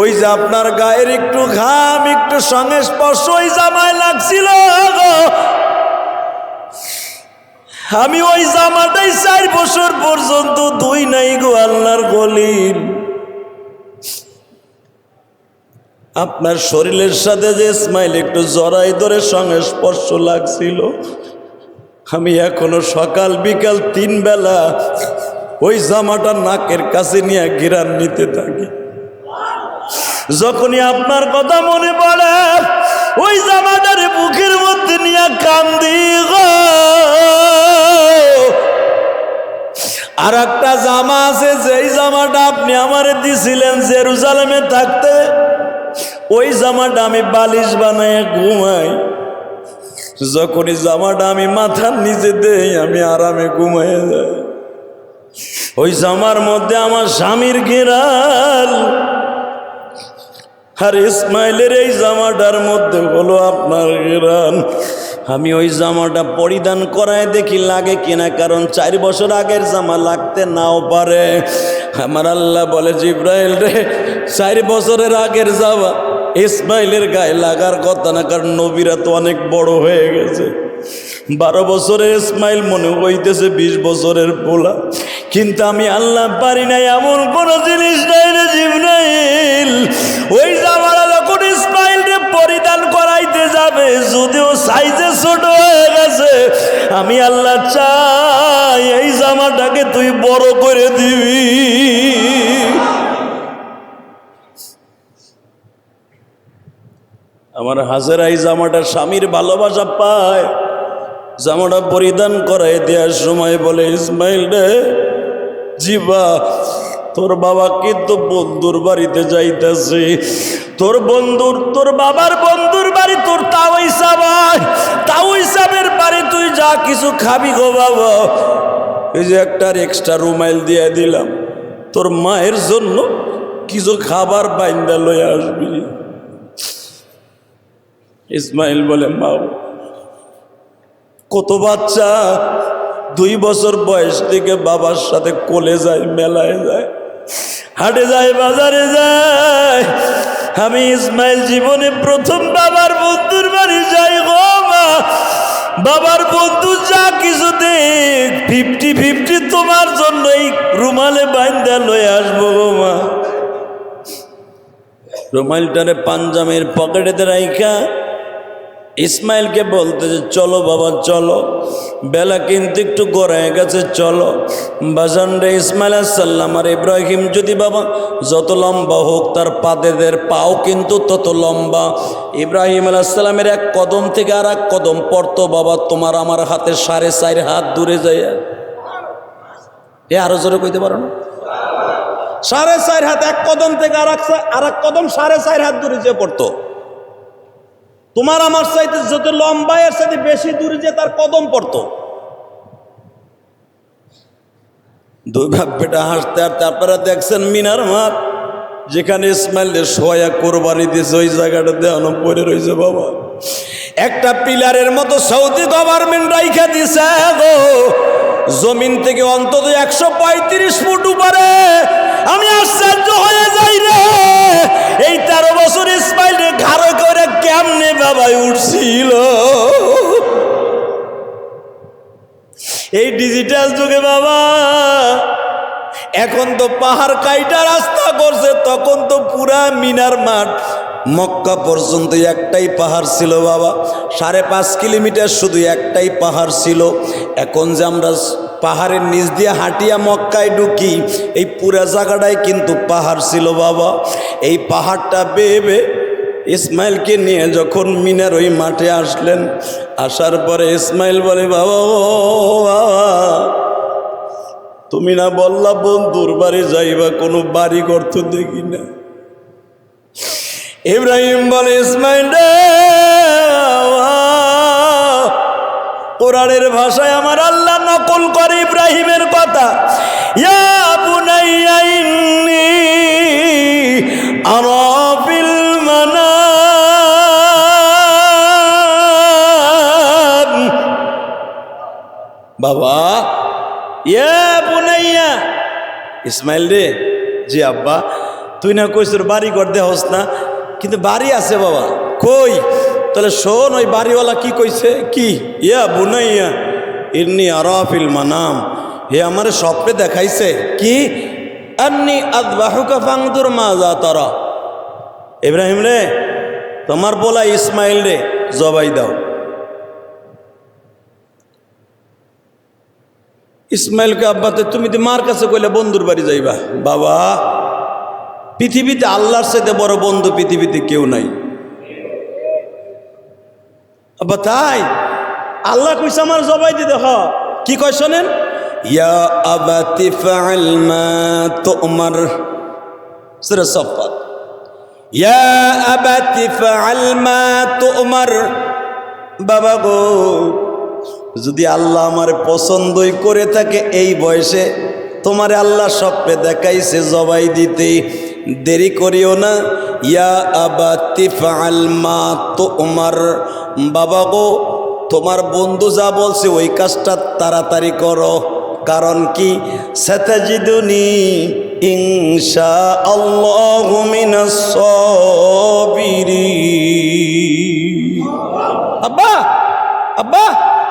ওই যে আপনার গায়ের একটু ঘাম একটু সংস্পর্শ ওই জামায় লাগছিল গো, আমি ওই জামাটাই 4 বছর পর্যন্ত ধুই নাই গো আল্লাহর খলিল। আপনার শরীরের সাথে যে ইসমাইল একটু জড়াই ধরে সংস্পর্শ লাগছিল, আমি এখনো সকাল বিকাল 3 বেলা ওই জামাটা নাকের কাছে নিয়ে ঘিরান নিতে থাকি। যখনই আপনার কথা মনে পড়ে ওই জামাটার বুকের মধ্যে নিয়ে কান্দি গো। আর একটা জামা আছে, যেই জামাটা আপনি আমারে দিছিলেন জেরুজালেমে থাকতে, ওই জামাটা আমি বালিশ বানায় ঘুমাই। যখনই জামাটা আমি মাথার নিচে দেই আমি আরামে ঘুমাই যাই। ওই জামার মধ্যে আমার স্বামীর ঘেরাল, আর ইসমাইলের এই জামাটার মধ্যে হলো আপনার ঘেরান। আমি ওই জামাটা পরিধান করায় দেখি লাগে কিনা, কারণ 4 বছর আগের জামা লাগতে নাও পারে। আমার আল্লাহ বলে জিব্রাইল রে, 4 বছরের আগের জামা ইসমাইলের গায়ে লাগার কথা না, কারণ নবীরা তো অনেক বড় হয়ে গেছে। 12 বছরের ইসমাইল মনে হইতেছে 20 বছরের পোলা, কিন্তু আমি আল্লাহ পারি নাই এমন কোন জিনিস নাই রে জিব্রাইল। ওই জামাটা যখন ইসমাইলকে পরিধান করাইতে যাবে, যদিও সাইজে ছোট হয়ে গেছে, আমি আল্লাহ চাই এই জামাটাকে তুই বড় করে দিবি। আমার হাজেরা এই জামাটা স্বামীর ভালোবাসা পায়। জামাটা পরিধান করাই দেওয়ার সময় বলে ইসমাইল রে, জিবা তোর বাবা কিন্তু বন্ধুর বাড়িতে যাইতেছে, তোর বাবার বন্ধুর বাড়ি তোর তাও হিসাবের বাড়ি, তুই যা কিছু খাবি গো বাবা। এই যে একটা এক্সট্রা রুমাইল দিয়ে দিলাম, তোর মায়ের জন্য কিছু খাবার বাইন্দা লয়ে আসবি। ইসমাইল বলে মা, কত বাচ্চা 2 বছর বয়স থেকে বাবার সাথে কোলে যায়, মেলায় যায়, হাটে যায়, বাজারে যায়। আমি ইসমাইল জীবনে প্রথম বাবার বন্ধুর বাড়ি যাই গো মা। বাবার বন্ধু যা কিছু দেখ 50-50 তোমার জন্য এই রুমালে বাইন্দা লয়ে আসবো গো মা। রুমালটারে পাঞ্জামের পকেটে রাইখা ইসমাইলকে বলতেছে চলো বাবা চলো, বেলা কিন্তু একটু গড়ায় গেছে, চলো। বাজানরে ইসমাইল আলাইহিসসালাম আর ইব্রাহিম যদি বাবা যত লম্বা হোক, তার পাদেদের পাও কিন্তু তত লম্বা। ইব্রাহিম আলাইহিসসালামের 1 কদম থেকে আর 1 কদম পড়তো বাবা তোমার আমার হাতে 4.5 হাত দূরে যায়। আরো জোরে কইতে পারো না? 4.5 হাত, এক কদম থেকে আর এক কদম 4.5 হাত দূরে যে পড়তো। তোমার আমার চাইতে যত লম্বা এর সাথে বেশি দূরে যে তার কদম পড়তো। দুই বাপ বেটা হাসতে, আর তারপরে দেখছেন মিনার মাঠ যেখানে ইসমাইলের সোয়া কোরবানি দিয়েছে ওই জায়গাটা দেওয়ানো পড়ে রয়েছে বাবা। একটা পিলারের মতো সৌদি গভর্নমেন্ট রাইখা দিছে গো, জমিন থেকে অন্তত 135 ফুট উপরে। আমি আশ্চর্য হয়ে যাই রে, এই 13 বছর ইসমাইলের ঘাড়ে করে কেমনে বাবাই উঠছিল। এই ডিজিটাল যুগে বাবা, এখন তো পাহাড় কাইটা রাস্তা করছে, তখন তো পুরা মিনার মাঠ মক্কা পর্যন্ত একটাই পাহাড় ছিল বাবা। 5.5 কিলোমিটার শুধু একটাই পাহাড় ছিল। এখন যে আমরা পাহাড়ের নিচ দিয়ে হাঁটিয়া মক্কায় ঢুকি, এই পুরা জায়গাটাই কিন্তু পাহাড় ছিল বাবা। এই পাহাড়টা বেয়ে ইসমাইলকে নিয়ে যখন মিনার ওই মাঠে আসলেন, আসার পরে ইসমাইল বলে, বাবা তুমি না বললা বন্ধুর বাড়ি যাইবা, কোনো বাড়ি ঘর তো দেখি না। ইব্রাহিম বলে, ইসমাইল রে, কোরআনের ভাষায় আমার আল্লাহ নকল করে ইব্রাহিমের কথা। ইয়া বুনাইয়া ইন্নী আরা ফিল মানাম। বাবা, ইয়া বুনাইয়া, ইসমাইল রে, জি আব্বা, তুই না কইস তোর বাড়ি ঘর দেহস না, কিন্তু বাড়ি আছে বাবা। কই? তাহলে শোন, ওই বাড়িওয়ালা কি কইছে, কি? ইয়া বুনাইয়া ইন্নী আরা ফিল মানাম, হে আমারে স্বপ্নে দেখাইছে কি, আন্নী আযবাহুকা ফানজুর মাযা তারা। ইব্রাহিম রে, তোমার বলা ইসমাইল রে জবাই দাও। ইসমাইলকে, আব্বাতে তুমি তো মার কাছে কইলে বন্ধুর বাড়ি যাইবা। বাবা, পৃথিবীতে আল্লাহর সাথে বড় বন্ধু পৃথিবীতে কেউ নাই। আব্বা তাই? আল্লাহ কইছে আমার জবাই দিতে। কি কয় শোনেন, ইয়া আবাতি ফাআল মা তুমার, সূরা সাফফাত। ইয়া আবাতি ফাআল মা তুমার। বাবা গো, যদি আল্লাহ আমার পছন্দই করে থাকে, এই বয়সে তোমারে আল্লাহ স্বপ্নে দেখাইছে জবাই দিতে, দেরি করিও না। ইয়া আবাতি ফাআল মা তুমার। বাবা গো, তোমার বন্ধু যা বলছে ওই কাজটা তাড়াতাড়ি করো। কারণ কি, সাতাজিদুনি ইনশাআল্লাহু মিনাস সাবিরিন। আব্বা, আব্বা,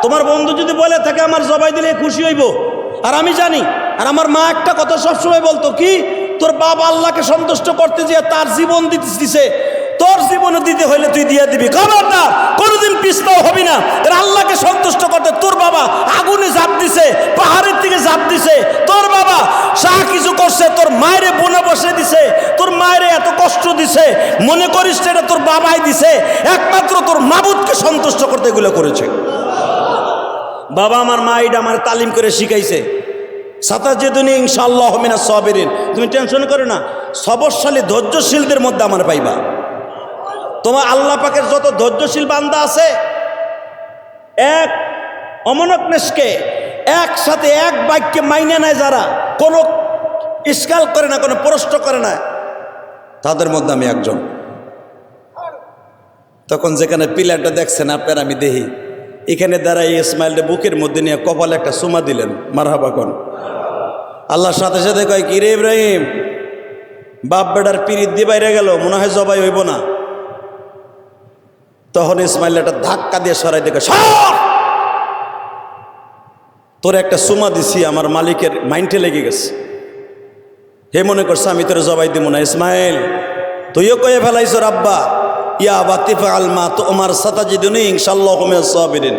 তোমার বন্ধু যদি বলে থাকে আমার জবাই দিলে খুশি হইব। আর আমি জানি, আর আমার মা একটা কথা সবসময় বলতো, কি, তোর বাবা আল্লাহকে সন্তুষ্ট করতে যে তার জীবন দিছে, তোর জীবনে দিতে হইলে তুই দিয়ে দিবি। খবরদার, কোনোদিন পিছপাও হবি না। আল্লাহকে সন্তুষ্ট করতে তোর বাবা আগুনে ঝাঁপ দিছে, পাহাড়ের দিকে ঝাঁপ দিছে, তোর বাবা শাহ কিছু করছে, তোর মায়েরে বনে বসে দিছে, তোর মায়েরে এত কষ্ট দিছে, মনে করিস এটা তোর বাবাই দিছে। একমাত্র তোর মাবুদকে সন্তুষ্ট করতে এগুলো করেছে। বাবা আমার মা এটা আমার তালিম করে শিখাইছে। সাতাজিদুনি ইনশাআল্লাহু মিনাস সাবিরিন। তুমি টেনশন করো না, সবরশালী ধৈর্যশীলদের মধ্যে আমার পাইবা। তোমার আল্লাহ পাকের যত ধৈর্যশীল বান্দা আছে, এক অমনকনেশকে একসাথে এক বাক্যে মাইনে নেয়, যারা কোনো ইস্কাল করে না, কোনো প্রশ্ন করে না, তাদের মধ্যে আমি একজন। তখন যেখানে পিলারটা দেখছেন আপনার, আমি দেখি এখানে দাঁড়াই ইসমাইলকে বুকের মধ্যে নিয়ে কপালে একটা চুমা দিলেন। মারহাবা কোন। আল্লাহর সাথে সাথে কয়, কি রে ইব্রাহিম, বাপ বেটার পিরিত দিয়ে বাইরে গেল, মনে হয় জবাই হইব না। তখন ইসমাইল একটা ধাক্কা দিয়ে সরাই দেখে, তোর একটা চুমা দিছি, আমার মালিকের মাইন্ডে লেগে গেছে। হে মনে করছে আমি তোর জবাই দিব না। ইসমাইল, তুইও কয়ে ফেলাইছ আব্বা, ইয়া বাতিফা আল মা তুমার সাতাজিদুনি ইনশাআল্লাহু মিনাস সাবিরিন।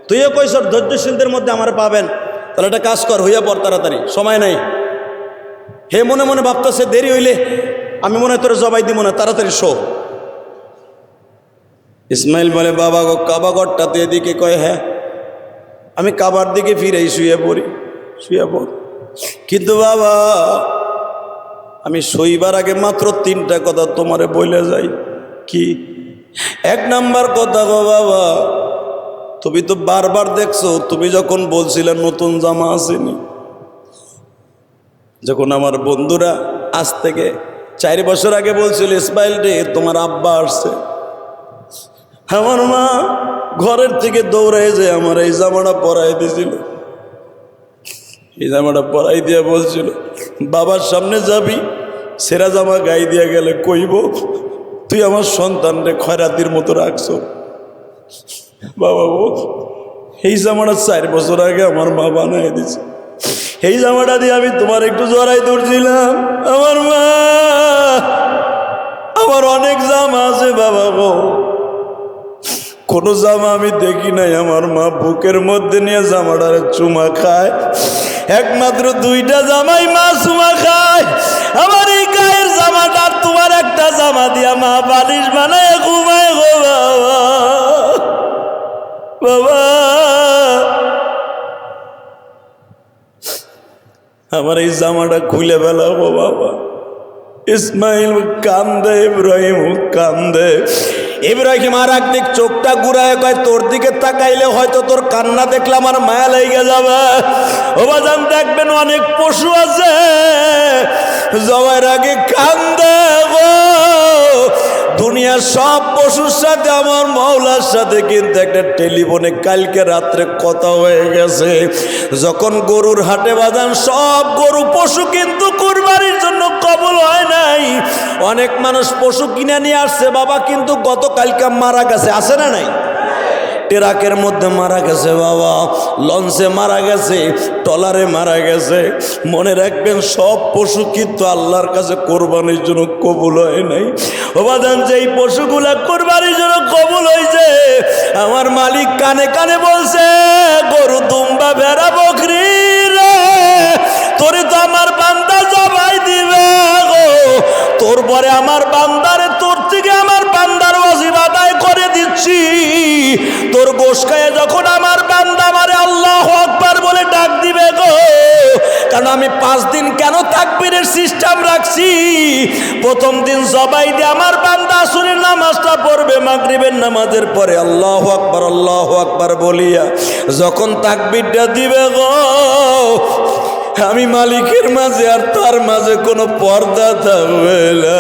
তুইও কইছ ধৈর্যশীলদের মধ্যে আমার পাবেন। তাহলে একটা কাজ কর, হইয়া পর তাড়াতাড়ি, সময় নাই। হে মনে মনে ভাবতেছে, দেরি হইলে আমি মনে হয় তোর জবাই দিব না, তাড়াতাড়ি শো। ইসমাইল বলে, বাবা গো, কাবা ঘরটাতে এদিকে। কয়, হ্যাঁ। আমি কাবার দিকে ফিরেই শুয়ে পড়ি, শুয়ে পড়। কিন্তু বাবা, আমি শইবার আগে মাত্র 3টা কথা তোমারে বলে যাই। কি? 1 নাম্বার কথা গো বাবা, তুমি তো বারবার দেখছো, তুমি যখন বলছিলে নতুন জামা আসেনি, যখন আমার বন্ধুরা আজ থেকে 4 বছর আগে বলছিল ইসমাইল রে তোমার আব্বা আসছে, আমার মা ঘরের থেকে দৌড়ায় যে আমার এই জামাটা পরাই দিয়েছিল। এই জামাটা পরাই দিয়ে বলছিল বাবার সামনে যাবি, সেরা জামা গায়ে দিয়ে গেলে কইব তুই আমার সন্তানরে খয়রাতির মতো রাখছো। বাবা এই জামাটা 4 বছর আগে আমার মা বানাই দিছে। এই জামাটা দিয়ে আমি তোমার একটু জড়াই ধরছিলাম। আমার মা, আমার অনেক জামা আছে বাবা গো, কোনো জামা আমি দেখি নাই আমার মা বুকের মধ্যে নিয়ে জামাটারে চুমা খায়। একমাত্র 2টা জামাই মা চুমা খায়। আমার এই গায়ের জামাটা তোমার একটা জামা দিয়া মা বালিশ বানায় ঘুমায় গো বাবা। বাবা আমার এই জামাটা খুলে ফেলাবো বাবা। ইসমাইল কান্দে, ইব্রাহিম কান্দে। ইব্রাহিম আর একদিক চোখটা ঘুরায় কয় তোর দিকে তাকাইলে হয়তো তোর কান্না দেখলে আমার মায়া লেগে যাবে। ও বাজান দেখবেন অনেক পশু আছে জবাইয়ের আগে কান্দে গো। দুনিয়ার সব পশুর সাথে আমার মাওলার সাথে কিন্তু একটা টেলিফোনে কালকে রাত্রে কথা হয়ে গেছে। যখন গরুর হাটে বাজান সব গরু পশু কিন্তু কুরবানির জন্য কবুল হয় নাই। অনেক মানুষ পশু কিনে নিয়ে আসছে বাবা, কিন্তু গতকালকে মারা গেছে, আছে না নাই? ট্রাকের মধ্যে মারা গেছে বাবা, লঞ্চে মারা গেছে, ট্রলারে মারা গেছে। মনে রাখবেন সব পশু কিন্তু আল্লাহর কাছে কোরবানির জন্য কবুল হয় নাই। ওবাদান যেই পশুগুলা কোরবানির জন্য কবুল হয়েছে আমার মালিক কানে কানে বলছে গরু, দুম্বা, ভেড়া, বকরি রে তোরে তো আমার বান্দা জবাই দিবে গো। তোর পরে আমার বান্দারে তোর থেকে আমার বান্দার ওয়াজিব আদায় করে দিচ্ছি। তোর গোশ খায়ে যখন আমার বান্দা আমারে আল্লাহু আকবার বলে ডাক দিবে গো, কারণ আমি 5 দিন কেন তাকবীরের সিস্টেম রাখছি। প্রথম দিন জবাই দিয়ে আমার বান্দা আসরের নামাজটা পড়বে, মাগরিবের নামাজের পরে আল্লাহু আকবার বলিয়া যখন তাকবীরটা দিবে গো, আমি মালিকের মাঝে আর তার মাঝে কোনো পর্দা থাকবে না।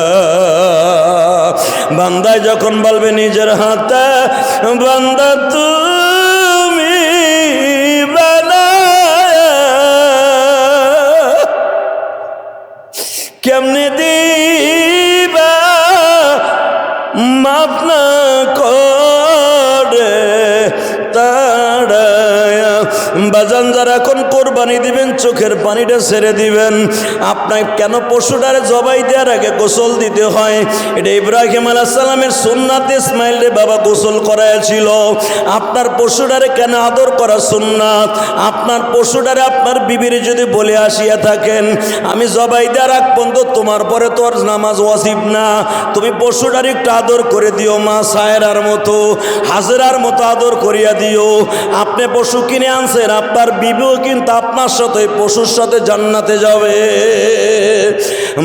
বান্দায় যখন বলবে নিজের হাতে বান্দা তুমি বানায়া কেমনে দিবা মাফ না করে তাড়ায়া। বাজান যারা এখন কোরবানি দিবেন চোখের পানিটা ছেড়ে দিবেন। আপনার কেন পশুটারে জবাই দেওয়ার আগে গোসল দিতে হয়? এটা ইব্রাহিম আলাইহিস সালামের সুন্নাত। ইসমাইল রে বাবা গোসল করাইছিল। আপনার পশুটারে কেন আদর করা সুন্নাত? আপনার পশুটারে আপনার বিবির যদি বলে আসিয়া থাকেন আমি জবাই দেওয়ার আগ পর্যন্ত তোমার পরে তোর নামাজ ওয়াজিব না, তুমি পশুটারে একটু আদর করে দিও, মা সায়রার মতো, হাজরার মতো আদর করিয়া দিও। আপনি পশু কিনে আনছেন, আপনার বিবিও কিন্তু আপনার সাথে পশুর সাথে জান্নাতে যাবে।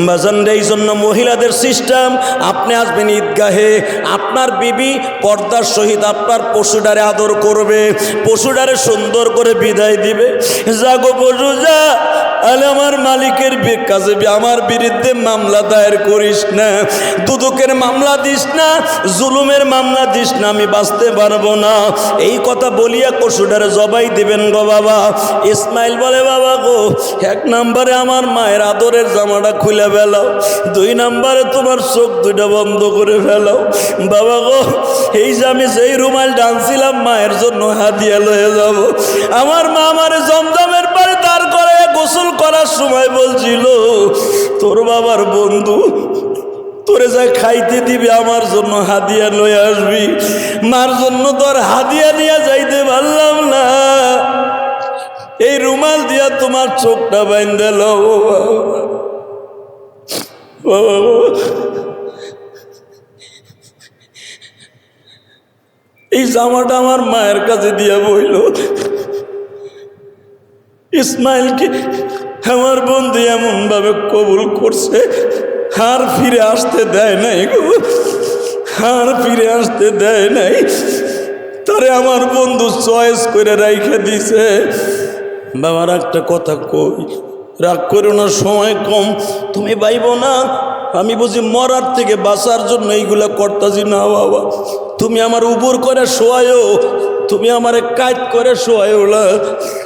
বাজান এই জন্য মহিলাদের সিস্টেম, আপনি আসবেন ঈদগাহে, আপনার বিবি পর্দার সহিত আপনার পশুটারে আদর করবে, পশুটারে সুন্দর করে বিদায় দিবে। জাগো পশু যা, আলে আমার মালিকের কাছে আমার বিরুদ্ধে মামলা দায়ের করিস না, দুদকের মামলা দিস না, জুলুমের মামলা দিস না, আমি বাঁচতে পারবো না। এই কথা বলিয়া পশুটারে জবাই দিবেন গো বাবা। ইসমাইল বলে বাবা গো, 1 নম্বরে আমার মায়ের আদরের জামাটা খুলে ফেলাও, 2 নম্বরে তোমার চোখ 2টা বন্ধ করে ফেলাও। বাবা গো, এই যে আমি যেই রুমাল টানছিলাম মায়ের জন্য হাদিয়া লয়ে যাব। আমার মা আমারে জমজমের পারে দাঁড় করে গোসল করার সময় বলছিল তোর বাবার বন্ধু তোরে যা খাইতে দিবি আমার জন্য হাদিয়া লয়ে আসবি। মার জন্য তোর হাদিয়া নিয়ে যাইতে পারলাম না, এই রুমাল দিয়া তোমার চোখটা বাইন্ধে লও। এই জামাটা আমার মায়ের কাছে দিয়া বইল, ইসমাইলকে আমার বন্ধু এমন ভাবে কবুল করছে, আর ফিরে আসতে দেয় নাই গো, আর ফিরে আসতে দেয় নাই। তারে আমার বন্ধু চয়েস করে রাইখা দিছে। বাবার একটা কথা কই, রাগ করো না, সময় কম, তুমি পাইব না। আমি বুঝি মরার থেকে বাঁচার জন্য এইগুলা করতাছি না বাবা। তুমি আমার উপর করে শোয়ায়ও, তুমি আমার কাজ করে শোয়ায়ও না।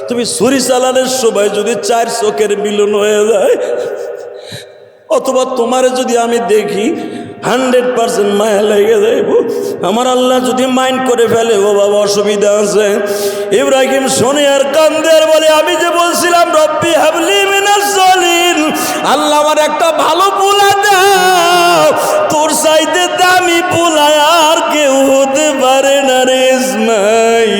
তুমি ছুরি চালানোর সময় যদি 4 চোখের মিলন হয়ে যায়, অথবা তোমারে যদি আমি দেখি 100% মায়া লেগে যাইব। আমার আল্লাহ যদি মাইন্ড করে ফেলে, ও বাবা অসুবিধা আছে। ইব্রাহিম শোনে আর কান্দে আর বলে, আমি যে বলছিলাম রব্বি হাবলি মিনাস সলিহিন, আল্লাহ আমার একটা ভালো পোলা দাও, তোর চাইতে দামি পোলা আর কেউ হতে পারে না রে ইসমাইল।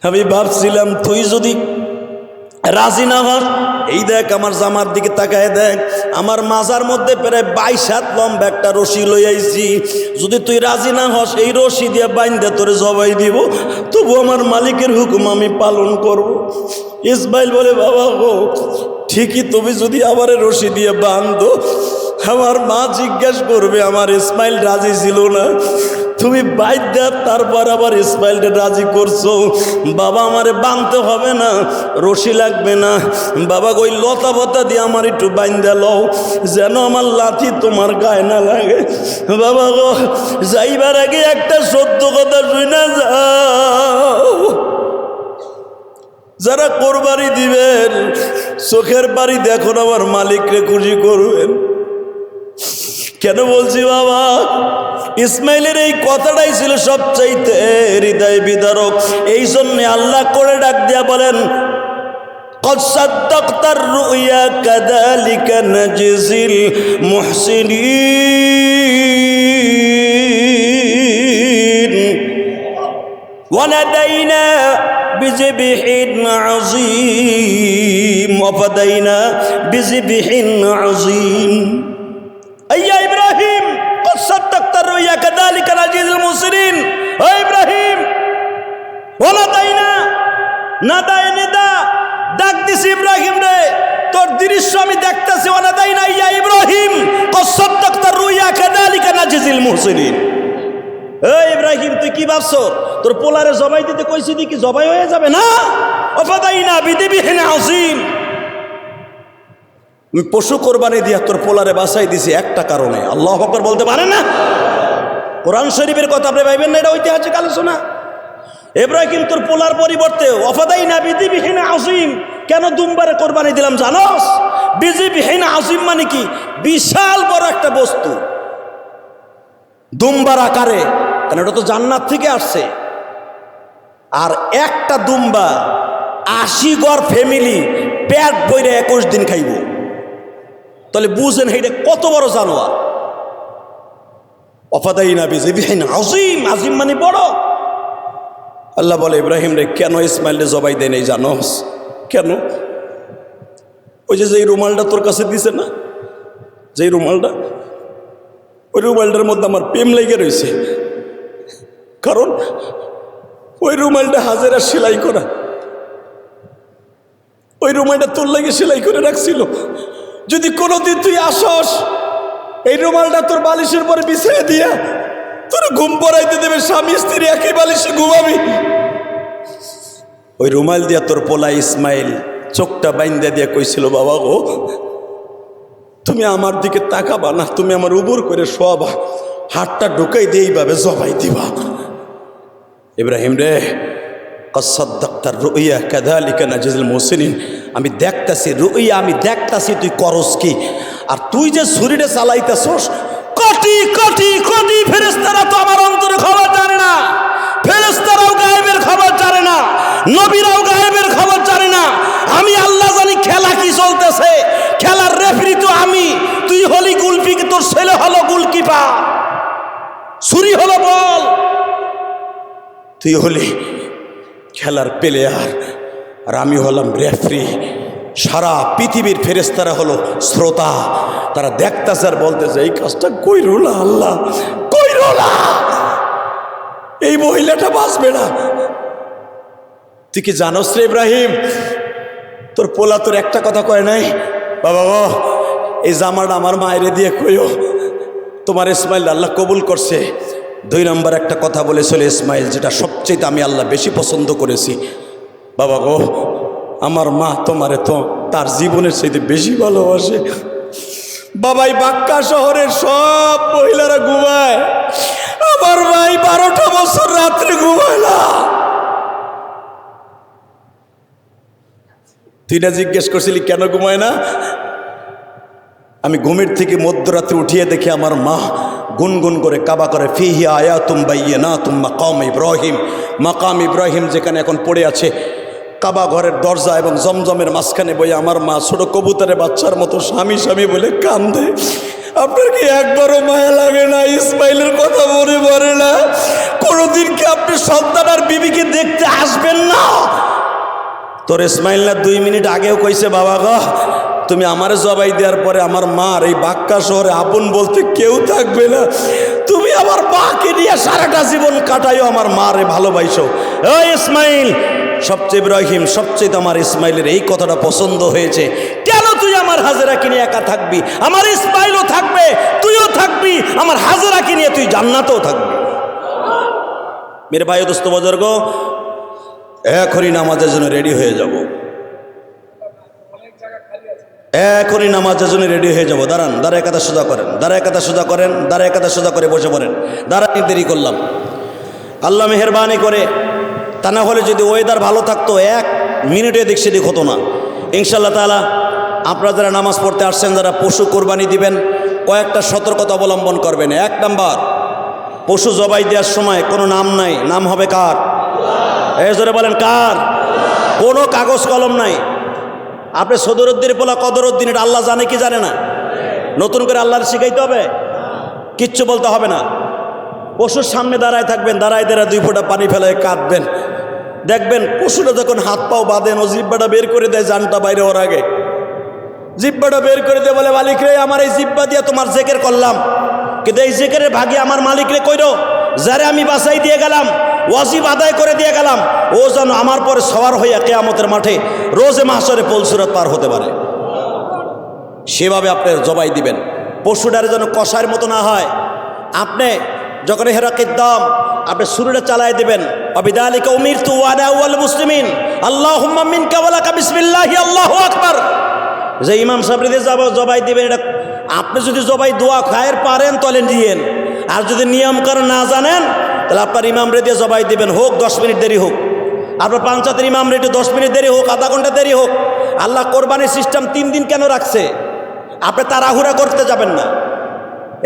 আমি ভাবছিলাম তুই যদি রাজি না হস, এই দেখ আমার জামার দিকে তাকায় দেখ, আমার মাজার মধ্যে প্রায় 22 হাত লম্বা একটা রশি লই আইছি। যদি তুই রাজি না হস, এই রশি দিয়ে বাইন্ধে তোরে জবাই দিব, তবু আমার মালিকের হুকুম আমি পালন করব। ইসমাইল বলে, বাবা গো ঠিকই, তুমি যদি আবার রশি দিয়ে বাঁধো, আমার মা জিজ্ঞেস করবে আমার ইসমাইল রাজি ছিল না, তুমি বাইদ্যা তারপর আবার ইসমাইলকে রাজি করছো। বাবা আমারে বাঁধতে হবে না, রশি লাগবে না, বাবা ওই লতা বতা দিয়ে আমার একটু বাইন্দা লও, যেন আমার লাথি তোমার গায়ে না লাগে। বাবা গো যাইবার আগে একটা সত্য কথা শুনে যাও, যারা কোরবানি দিবেন চোখের বাড়ি দেখুন, আমার মালিকরে খুশি করবেন। কেন বলছি বাবা, ইসমাইলের এই কথাটাই ছিল সবচাইতে হৃদয় বিদারক। এই জন্য আল্লাহ করে ডাক দিয়া বলেন, قد صدقت الرؤيا كذلك نجزي المحسنين ونادينا بذبح عظيم وفدينا بذبح عظيم يا إبراهيم قد صدقت الرؤيا كذلك نجزي المحسنين يا إبراهيم ونادينا নিদা ডাক দিছি ইব্রাহিম রে, তোর দৃশ্য আমি দেখতেছি। ওয়ানাদাইনা ইয়া ইব্রাহিম কদ সাদ্দাকতা রুইয়া কাযালিকা নাজিল মুহসিনিন। এই ইব্রাহিম তুই কি ভাবছো, তোর পোলারে জবাই দিতে কইছি দি কি জবাই হয়ে যাবে না? ওয়াফাদাইনা বিদিবিহিন আযীম, আমি পশু কোরবানি দিয়া তোর পোলারে বাঁচাই দিছি একটা কারণে। আল্লাহু আকবার বলতে পারে না? কোরআন শরীফের কথা আপনি ভাইবেন না এটা ঐতিহাসিক আলোচনা। ইব্রাহিম তোর পোলার পরিবর্তে ওয়াফাদাইনা বিদিবিহিন আযীম, কেন দুম্বারে কোরবানি দিলাম জানোস? বিদিবিহিন আযীম মানে কি? বিশাল বড় একটা বস্তু, দুম্বার আকারে, কারণ এটা তো জান্নাত থেকে আসছে। আর একটা দুম্বা 80 ঘর ফ্যামিলি পেট বইরে 21 দিন খাইব। তাহলে বুঝেন এটা কত বড় জানোয়ার। ওয়াফাদাইনা বিদিবিহিন আযীম, আযীম মানে বড়। আল্লাহ বলে ইব্রাহিম রে কেন ইসমাইলরে জবাই দেয় নাই জানোস? কেন? ওই যে রুমালটা তোর কাছে দিছে না, যেই রুমালটা, ওই রুমালটার মধ্যে আমার প্রেম লেগে রয়েছে। কারণ ওই রুমালটা হাজেরা সেলাই করা, ওই রুমালটা তোর লাগে সেলাই করে রাখছিল। যদি কোনোদিন তুই আসস, এই রুমালটা তোর বালিশের পরে বিছিয়ে দিয়া তোর ঘুম পড়াইতে দেবে, স্বামী স্ত্রী একই বালিশে ঘুমাবি। ওই রুমাল দিয়া তোর পোলা ইসমাইল চোখটা বাইন্দা দিয়া কইছিল, বাবা গো তুমি আমার দিকে তাকাবা না, তুমি আমার উপর করে শোয়াবা, হাতটা ঢুকাই দিয়ে এইভাবে জবাই দিবা। ইব্রাহিম রে কদ সাদ্দাকতা রুইয়া কাযালিকা নাজিল মুহসিনিন, আমি দেখতাছি রুইয়া, আমি দেখতাছি তুই করস কি। আর তুই যে ছুরিটা চালাইতেছস, কোটি কোটি কোটি ফেরেশতারা তো আমার অন্তরে খবর জানে না। ফেরেশতারাও গায়েবের খবর জানে না, নবীরাও গায়েবের খবর জানে না। আমি আল্লাহ জানি খেলা কি চলতেছে। খেলার রেফারি তো আমি, তুই হলি গোলকি, তোর ছেলে হলো গোলকিপার, ছুরি হলো বল, তুই হলি খেলার প্লেয়ার আর আমি হলাম রেফারি। সারা পৃথিবীর ফেরেশতারা হলো শ্রোতা, তারা দেখতেছে আর বলতেছে এই কাজটা কইরো না আল্লাহ, কইরো না। এই মহিলাটা বাঁচবে না। তুই কি জানোস রে ইব্রাহিম, তোর পোলা তোর একটা কথা কয় নাই, বাবা গো এই জামাটা আমার মায়েরে দিয়ে কইও তোমার ইসমাইল আল্লাহ কবুল করছে। 2 নম্বর একটা কথা বলেছিল ইসমাইল, যেটা সবচেয়ে আমি আল্লাহ বেশি পছন্দ করেছি, বাবা গো আমার মা তোমারে তো তার জীবনের চাইতে বেশি ভালোবাসে। বাবাই বাক্কা শহরের সব মহিলারা ঘুমায়, আমার ভাই 12টা বছর রাত্রে ঘুমায় না। তুই না জিজ্ঞেস করছিলি কেন ঘুমায় না? আমি ঘুমের থেকে মধ্যরাত্রে উঠিয়ে দেখি আমার মা গুনগুন করে কাবা করে ফিহি আয়াতুম বাইয়িনাতুম মাকাম ইব্রাহিম, মাকাম ইব্রাহিম যেখানে এখন পড়ে আছে কাবা ঘরের দরজা এবং জমজমের মাঝখানে বই আমার মা ছোট কবুতরের বাচ্চার মতো স্বামী স্বামী বলে কান্দে। আপনার কি একবারও মায়া লাগে না? ইসমাইলের কথা মনে পড়ে না? কোনোদিন কি আপনি সন্তান আর বিবিকে দেখতে আসবেন না? তোর ইসমাইল না 2 মিনিট আগেও কইছে, বাবা গো তুমি আমারে জবাই দেওয়ার পরে আমার মার এই বাক্কা শহরে আপন বলতে কেউ থাকবে না, তুমি আমার মাকে নিয়ে সারাটা জীবন কাটাইও, আমার মারে ভালোবাসো। এই ইসমাইল, সবচেয়ে ইব্রাহিম সবচেয়ে আমার ইসমাইলের এই কথাটা পছন্দ হয়েছে। কেন তুই আমার হাজেরাকে নিয়ে একা থাকবি? আমার ইসমাইলও থাকবে, তুইও থাকবি, আমার হাজেরাকে নিয়ে তুই জান্নাতেও থাকবি। মেরে ভাই দোস্ত বুজুর্গ, এখনই নামাজের জন্য রেডি হয়ে যাব, এখনই নামাজের জন্য রেডি হয়ে যাব। দাঁড়ান, দাঁড়ায় কাদা সোজা করেন, দাঁড়ায় কাদা সোজা করেন, দাঁড়ায় কাদা সোজা করে বসে পড়েন। দাঁড়ানি দেরি করলাম, আল্লাহ মেহেরবানি করে, তা না হলে যদি ওয়েদার ভালো থাকতো 1 মিনিটে এদিক সেদিক হতো না। ইনশাআল্লাহ তাআলা আপনারা যারা নামাজ পড়তে আসছেন, যারা পশু কোরবানি দিবেন, কয়েকটা সতর্কতা অবলম্বন করবেন। 1 নাম্বার, পশু জবাই দেওয়ার সময় কোনো নাম নাই, নাম হবে কার? এই জোরে বলেন কার? কোনো কাগজ কলম নাই। আপনি সদরুদ্দিনের পোলা কদরউদ্দিন, এটা আল্লাহ জানে কি জানে না? নতুন করে আল্লাহর শিখাইতে হবে? কিচ্ছু বলতে হবে না। পশুর সামনে দাঁড়ায় থাকবেন, দাঁড়ায় 2 ফোঁটা পানি ফেলায় কাঁদবেন। দেখবেন পশুটা যখন হাত পাও বাঁধেন, ও জিব্বাটা বের করে দেয় জানটা বাইরে ওর আগে। জিব্বাটা বের করে দিয়ে বলে, মালিক রে আমার এই জিব্বা দিয়ে তোমার জেকের করলাম, কিন্তু এই জেকের ভাগে আমার মালিক রে কইরো, যারে আমি বাঁচাই দিয়ে গেলাম, ওয়াজিব আদায় করে দিয়ে গেলাম, ও যেন আমার পরে সওয়ার হইয়া কিয়ামতের মাঠে রোজে মাহশরে পুলসিরাত পার হতে পারে। সেভাবে আপনি জবাই দিবেন। পশুটারে যেন কষায়ের মতো না হয়। আপনি যখন হেরাকির দাম আপনি শুরুটা চালায় দিবেন, অবিদালিকা উমিরতু ওয়া আনা আউয়ালুল মুসলিমিন, আল্লাহুম্মা মিনকা ওয়া লাকা বিসমিল্লাহি আল্লাহু আকবার। যে ইমাম সাহেবরে জবাই দিবেন, এটা আপনি যদি জবাই দোয়া খায়ের পারেন তাহলে নিয়েন, আর যদি নিয়ম কারণ না জানেন তাহলে আপনার ইমাম রে দিয়ে জবাই দিবেন, হোক 10 মিনিট দেরি হোক। আপনার পঞ্চায়েতের ইমাম রে 10 মিনিট দেরি হোক, আধা ঘন্টা দেরি হোক। আল্লাহ কোরবানির সিস্টেম 3 দিন কেন রাখছে? আপনি তাড়াহুড়া করতে যাবেন না।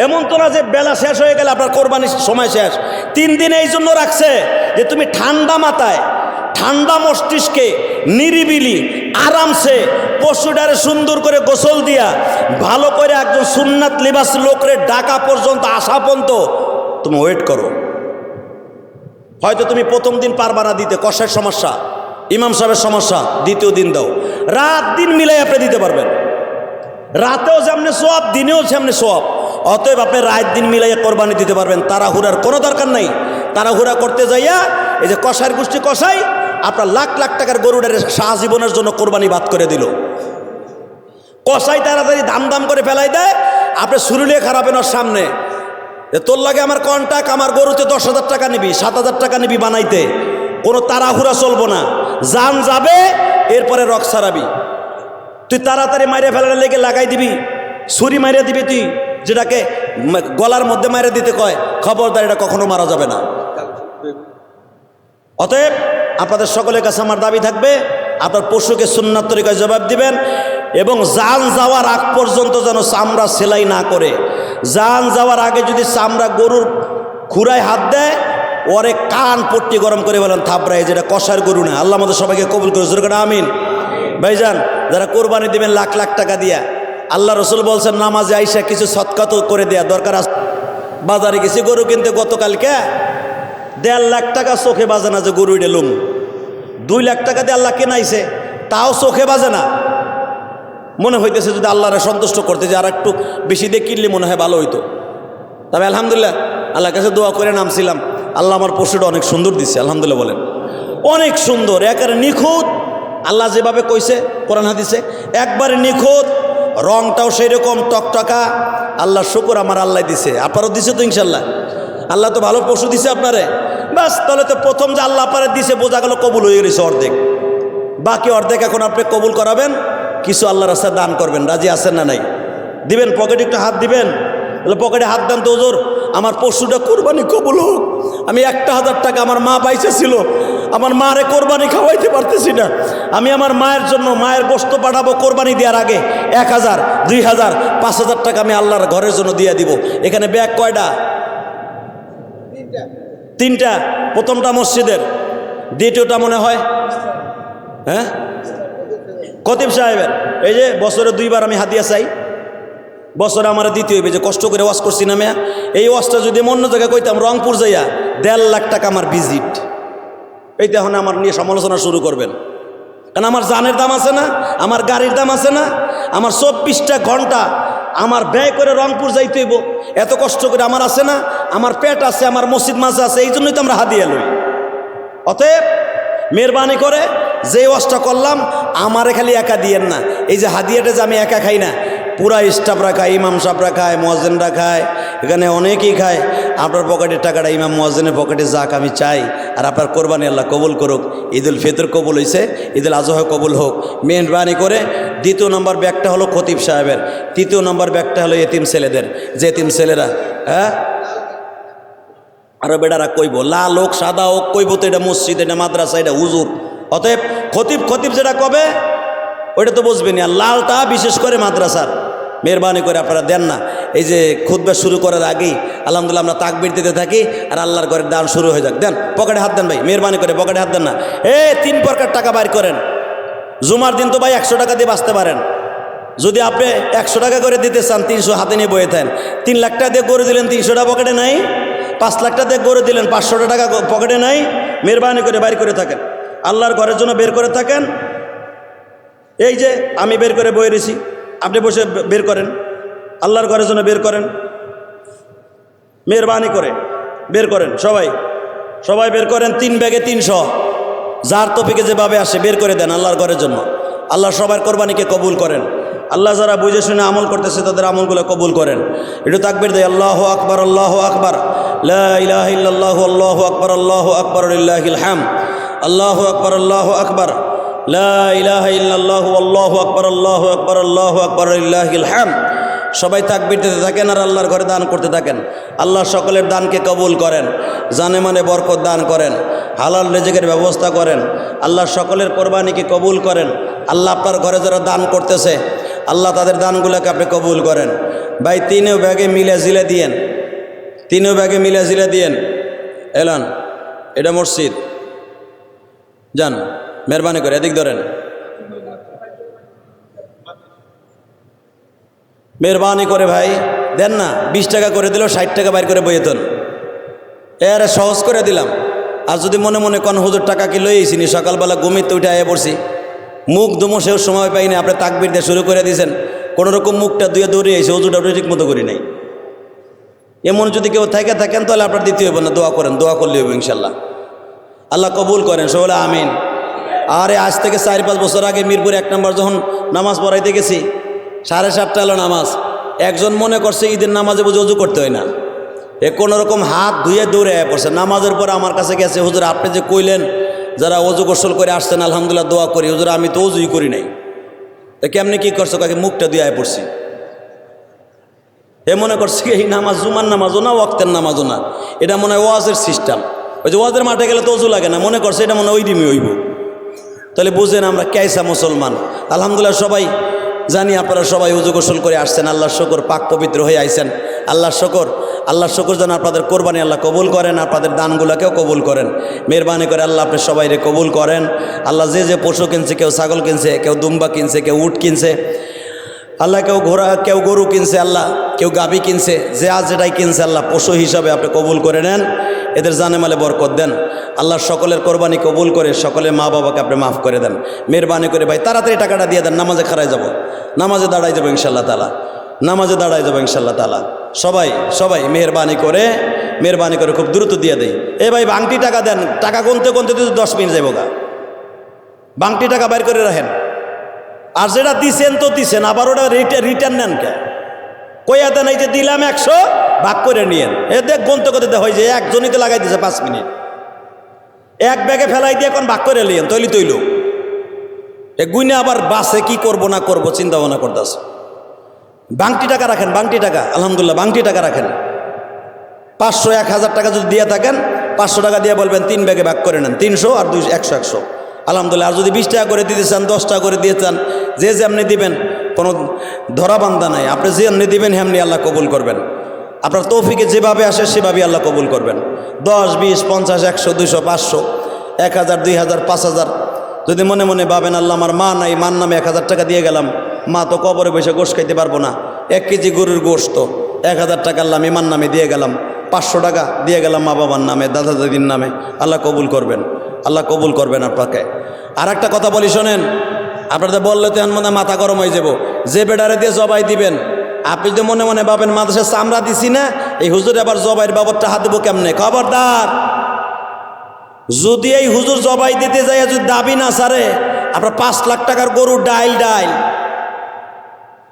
এমন তো না যে বেলা শেষ হয়ে গেলে আপনার কোরবানির সময় শেষ। 3 দিন এই জন্য রাখছে যে তুমি ঠান্ডা মাথায়, ঠান্ডা মস্তিষ্কে, নিরিবিলি আরামসে পশুটারে সুন্দর করে গোসল দিয়া ভালো করে একজন সুন্নাত লিবাস লোকরে ডাকা পর্যন্ত আসা পর্যন্ত তুমি ওয়েট করো। হয়তো তুমি প্রথম দিন পারবা না দিতে, কষার সমস্যা, ইমাম সাহেবের সমস্যা, দ্বিতীয় দিন দাও। রাত দিন মিলাই আপনি দিতে পারবেন, রাতেও যেমনি সোয়াব, দিনেও যেমনি সোয়াব। অতএব আপনি রাত দিন মিলাইয়া কোরবানি দিতে পারবেন। তাড়াহুড়ার কোনো দরকার নাই। তাড়াহুড়া করতে যাইয়া এই যে কষার গোষ্ঠী কষাই আপনার লাখ লাখ টাকার গরুটার সারাজীবনের জন্য কোরবানি বাদ করে দিল। কষাই তাড়াতাড়ি দাম দাম করে ফেলাই দেয়, আপনি শুরুলিয়ে খারাপেন ওর সামনে, তোর লাগে আমার কন্টাক্ট, আমার গরুতে 10,000 টাকা নিবি, 7,000 টাকা নিবি বানাইতে। কোনো তাড়াহুড়া চলবো না, জান যাবে এরপরে রক সারাবি। তুই তাড়াতাড়ি মাইরে ফেলার লেগে লাগাই দিবি, ছুরি মাইরে দিবি তুই, যেটাকে গলার মধ্যে মাইরে দিতে কয়, খবরদার এটা কখনো মারা যাবে না। অতএব আপনাদের সকলের কাছে আমার দাবি থাকবে, আপনার পশুকে সুন্নাত তরিকায় জবাব দিবেন এবং জান যাওয়ার আগ পর্যন্ত যেন চামড়া সেলাই না করে। জান যাওয়ার আগে যদি চামড়া গরুর খুরায় হাত দেয়, ওরে কান পট্টি গরম করে বলেন থাপড়ায়, যেটা কষার গরু না। আল্লাহ আমাদের সবাইকে কবুল করে জোরে করে আমিন। ভাইজান, যারা কোরবানি দিবেন লাখ লাখ টাকা দিয়া, আল্লাহ রসুল বলছেন নামাজে আইসা কিছু সৎকা তো করে দেয়া দরকার আছে। বাজারে গেছি গরু কিনতে গতকালকে, 1.5 লাখ টাকা চোখে বাজে না যে গরু ডেলুম। 2 লাখ টাকা দিয়ে আল্লাহ কেনাইছে, তাও চোখে বাজে না। মনে হইতেছে যদি আল্লাহরে সন্তুষ্ট করতে যে আর একটু বেশি দিয়ে কিনলে মনে হয় ভালো হইতো। তবে আলহামদুলিল্লাহ আল্লাহর কাছে দোয়া করে নামছিলাম, আল্লাহ আমার পশুটা অনেক সুন্দর দিচ্ছে, আলহামদুলিল্লাহ বলেন। অনেক সুন্দর, একেবারে নিখুঁত, আল্লাহ যেভাবে কইছে কোরআন হাদিসে একবারে নিখুঁত, রংটাও সেই রকম টকটকা। আল্লাহ শুকর আমার আল্লাহ দিছে, আপনারও দিছে তো ইনশাল্লাহ। আল্লাহ তো ভালো পশু দিছে আপনারে, বাস তাহলে তো প্রথম যে আল্লাহ আপনারে দিছে বোঝা গেল কবুল হয়ে গেছে অর্ধেক। বাকি অর্ধেক এখন আপনি কবুল করাবেন, কিছু আল্লাহর রাস্তায় দান করবেন। রাজি আছেন না নাই? দিবেন, পকেটে একটু হাত দিবেন। পকেটে হাত দেন তো, হুজুর আমার পশুটা কোরবানি কবুল হোক। আমি 1,000 টাকা, আমার মা পয়সা ছিল, আমার মারে কোরবানি খাওয়াইতে পারতেছি না, আমি আমার মায়ের জন্য মায়ের গোশত পাঠাবো কোরবানি দেওয়ার আগে 1,000, 2,000, 5,000 টাকা আমি আল্লাহর ঘরের জন্য দিয়ে দিব। এখানে ব্যাগ কয়টা? 3টা। প্রথমটা মসজিদের, দ্বিতীয়টা মনে হয় হ্যাঁ খতিব সাহেবের। এই যে বছরে 2বার আমি হাদিয়া চাই, বছরে আমার দ্বিতীয় হইবে যে কষ্ট করে ওয়াজ করছি না মেয়া। এই ওয়াজটা যদি অন্য জায়গায় কইতাম, রংপুর যাইয়া 1.5 লাখ টাকা আমার ভিজিট, এই তখন আমার নিয়ে সমালোচনা শুরু করবেন। কারণ আমার জানের দাম আছে না, আমার গাড়ির দাম আছে না, আমার 24টা ঘন্টা আমার ব্যয় করে রংপুর যাইতে হইব, এত কষ্ট করে আমার আছে না, আমার পেট আছে, আমার মসজিদ মাঝে আছে, এই জন্যই তো আমরা হাদিয়া লই। অতএব মেহরবানি করে যে ওয়াজটা করলাম আমারে খালি একা দিয়েন না। এই যে হাদিয়াটা যে আমি একা খাই না, পুরা স্টাফরা খায়, ইমাম সাহেবরা খায়, মুয়াজ্জিনরা খায়, এখানে অনেকেই খায়। আপনার পকেটের টাকাটা ইমাম মুয়াজ্জিনের পকেটে যাক, আমি চাই। আর আপনার কোরবানি আল্লাহ কবুল করুক। ঈদুল ফিতর কবুল হয়েছে, ঈদুল আজহা কবুল হোক। মেহরবানি করে 2 নম্বর ব্যাগটা হলো খতিব সাহেবের, 3 নম্বর ব্যাগটা হলো এতিম ছেলেদের। যে এতিম ছেলেরা, হ্যাঁ আরো বেটারা কইব লাল হোক সাদা হোক, কইব তো এটা মসজিদ, এটা মাদ্রাসা, এটা হুজুর। অতএব খতিব যেটা কবে ওইটা তো বুঝবেন। আর লালটা বিশেষ করে মাদ্রাসার। মেহরবানি করে আপনারা দেন না। এই যে খুতবা শুরু করার আগেই আলহামদুলিল্লাহ আমরা তাকবীর দিতে থাকি, আর আল্লাহর ঘরের দান শুরু হয়ে যাক। দেন, পকেটে হাত দেন ভাই, মেহরবানি করে পকেটে হাত দেন না। 3 প্রকার টাকা বাইর করেন। জুমার দিন তো ভাই 100 টাকা দিয়ে বাঁচতে পারেন। যদি আপনি 100 টাকা করে দিতে চান, 300 হাতে নিয়ে বয়ে থাকেন। 3 লাখ টাকা দিয়ে গড়ে দিলেন, 300টা পকেটে নাই। 5 লাখ টাকা দিয়ে গড়ে দিলেন, 500 টাকা পকেটে নাই। মেহরবানি করে বাইর করে থাকেন, আল্লাহর ঘরের জন্য বের করে থাকেন। এই যে আমি বের করে বয়ে রেছি, আপনি বসে বের করেন, আল্লাহর ঘরের জন্য বের করেন। মেহরবানি করে বের করেন, সবাই বের করেন। 3 ব্যাগে 300, যার তফিকে যেভাবে আসে বের করে দেন আল্লাহর ঘরের জন্য। আল্লাহ সবার কোরবানিকে কবুল করেন। আল্লাহ যারা বুঝে শুনে আমল করতেছে তাদের আমলগুলো কবুল করেন। একটু তাকবীর দেয়, আল্লাহু আকবার, আল্লাহু আকবার, লা ইলাহা ইল্লাল্লাহু, আল্লাহু আকবার, আল্লাহু আকবার, লিল্লাহিল হামদ, আল্লাহু আকবার, আল্লাহু আকবার, লা ইলাহা ইল্লাল্লাহু, আল্লাহু আকবার, আল্লাহু আকবার, আল্লাহু আকবার, লিল্লাহিল হামদ। সবাই তাকবীর দিতে থাকেন আর আল্লাহর ঘরে দান করতে থাকেন। আল্লাহ সকলের দানকে কবুল করেন, জানে মানে বরকত দান করেন, হালাল রিজিকের ব্যবস্থা করেন। আল্লাহ সকলের কোরবানিকে কবুল করেন। আল্লাহ আপনার ঘরে যারা দান করতেছে আল্লাহ তাদের দানগুলোকে আপনি কবুল করেন। ভাই 3 ব্যাগে মিলে জিলে দিয়েন, 3 ব্যাগে মিলে জিলে দিয়েন। এলান, এটা মসজিদ, যান মেহরবানি করে এদিক ধরেন। মেহরবানি করে ভাই দেন না। 20 টাকা করে দিল, 60 টাকা বাইর করে বইয়ে দেন। এর সহজ করে দিলাম। আর যদি মনে মনে কোন হুজুর টাকা কি লইয়েছি নি, সকালবেলা ঘুমিতে উঠে আয়া পড়ছি, মুখ ধুমো সেও সময় পাইনি, আপনি তাকবীর দিয়ে শুরু করে দিয়েছেন, কোনোরকম মুখটা ধুয়ে দৌড়ে এসে হুজুরটা উঠে ঠিক মতো করি নাই। এমন যদি কেউ থাকেন তাহলে আপনার দিতে হবে না, দোয়া করেন, দোয়া করলে হবে ইনশাল্লাহ। আল্লাহ কবুল করেন, সকলে আমিন। আরে আজ থেকে 4-5 বছর আগে মিরপুর 1 নম্বর যখন নামাজ পড়াইতে গেছি, 7:30 হলো নামাজ। একজন মনে করছে ঈদের নামাজে বুঝে অজু করতে হয় না, কোনোরকম হাত ধুয়ে দৌড়ে আয়া পড়ছে। নামাজের পর আমার কাছে গেছে, হুজুর আপনি যে কইলেন যারা অজু গোসল করে আসছেন আলহামদুলিল্লাহ দোয়া করি। হুজুর আমি তো অজুই করি নাই, তা কেমনি কী করছো? কাকে মুখটা দিয়ে আয় পড়ছি। মনে করছে এই নামাজ জুমার নামাজও না, ওয়াক্তের নামাজও না, এটা মনে হয় ওয়াজের সিস্টেম। ওই যে ওয়াজের মাঠে গেলে তো অজু লাগে না, মনে করছে এটা মনে হয় ওই দিনই হইব। তাহলে বুঝেন আমরা কেসা মুসলমান। আলহামদুলিল্লাহ সবাই জানি আপনারা সবাই উজু গোসল করে আসছেন, আল্লাহর শুকর, পাক পবিত্র হয়ে আইছেন। আল্লাহর শুকর যেন আপনাদের কোরবানি আল্লাহ কবুল করেন, আপনাদের দানগুলোকেও কবুল করেন। মেহরবানি করে আল্লাহ আপনি সবাই কবুল করেন। আল্লাহ যে পশু কিনছে, কেউ ছাগল কিনছে, কেউ দুম্বা কিনছে, কেউ উট কিনছে, আল্লাহ কেউ ঘোড়া, কেউ গরু কিনছে, আল্লাহ কেউ গাভী কিনছে, যে আজ যেটাই কিনছে আল্লাহ পশু হিসাবে আপনি কবুল করে নেন, এদের জানে মালে বরকত দেন। আল্লাহ সকলের কোরবানি কবুল করে সকলের মা বাবাকে আপনি মাফ করে দেন। মেহরবানি করে ভাই তাড়াতাড়ি টাকাটা দিয়ে দেন, নামাজে খাড়াই যাব, নামাজে দাঁড়াই যাবো ইনশাল্লাহ তালা, নামাজে দাঁড়াই যাবো ইনশাল্লাহ তালা। সবাই মেহরবানি করে মেহরবানি করে খুব দ্রুত দিয়ে দেই। এ ভাই বাংটি টাকা দেন, টাকা গুনতে গুনতে তো 10 মিনিট যাবো গা, বাংটি টাকা বাইর করে রাখেন। আর যেটা দিছেন তো দিছেন, আবার ওটা রিটার্ন নেন কে? কইয়া দেন এই যে দিলাম 100 ভাগ করে নিয়েন। এ দেখ গুনতে করতে হয় যে একজনই তো লাগাই দিছে 5 মিনিট, এক ব্যাগে ফেলাই দিয়ে এখন ভাগ করে নিয়েন তৈল। এ গুইনে আবার বাসে কি করব না করব চিন্তা ভাবনা করতেছে। বাংটি টাকা রাখেন, বাংটি টাকা, আলহামদুলিল্লাহ বাংটি টাকা রাখেন। 500 1000 টাকা যদি দিয়ে থাকেন 500 টাকা দিয়ে বলবেন 3 ব্যাগে ভাগ করে নেন, 300 আর 200 100 আলহামদুলিল্লাহ। আর যদি 20 টাকা করে দিতে চান, 10 টাকা করে দিয়ে চান, যে যেমনি দিবেন কোনো ধরাবান্ধা নাই, আপনি যেমনি দিবেন হেমনি আল্লাহ কবুল করবেন। আপনার তৌফিকে যেভাবে আসে সেভাবেই আল্লাহ কবুল করবেন। 10 20 50 100 200 500 1000 2000 5000 যদি মনে মনে ভাবেন আল্লাহ আমার মা নাই, মার নামে 1000 টাকা দিয়ে গেলাম, মা তো কবরে বসে গোশ খাইতে পারবো না, 1 কেজি গরুর গোশত 1000 টাকা আল্লাহ আমি মার নামে দিয়ে গেলাম, 500 টাকা দিয়ে গেলাম মা বাবার নামে, দাদা দাদির নামে, আল্লাহ কবুল করবেন, আল্লাহ কবুল করবেন আপনাকে। আর একটা কথা বলি শোনেন, আপনাদের বললে তো এমন মনে মাথা গরম হয়ে যাব। যে বেডারে দিয়ে জবাই দিবেন, আপনি যদি মনে মনে ভাবেন মাদ্রাসার চামড়া দিছি না, এই হুজুরে আবার জবাইয়ের বাবরটা হাত দেবো কেমনে? খবরদার, যদি এই হুজুর জবাই দিতে যায় যদি দাবি না সারে, আপনার 5 লাখ টাকার গরু ডাইল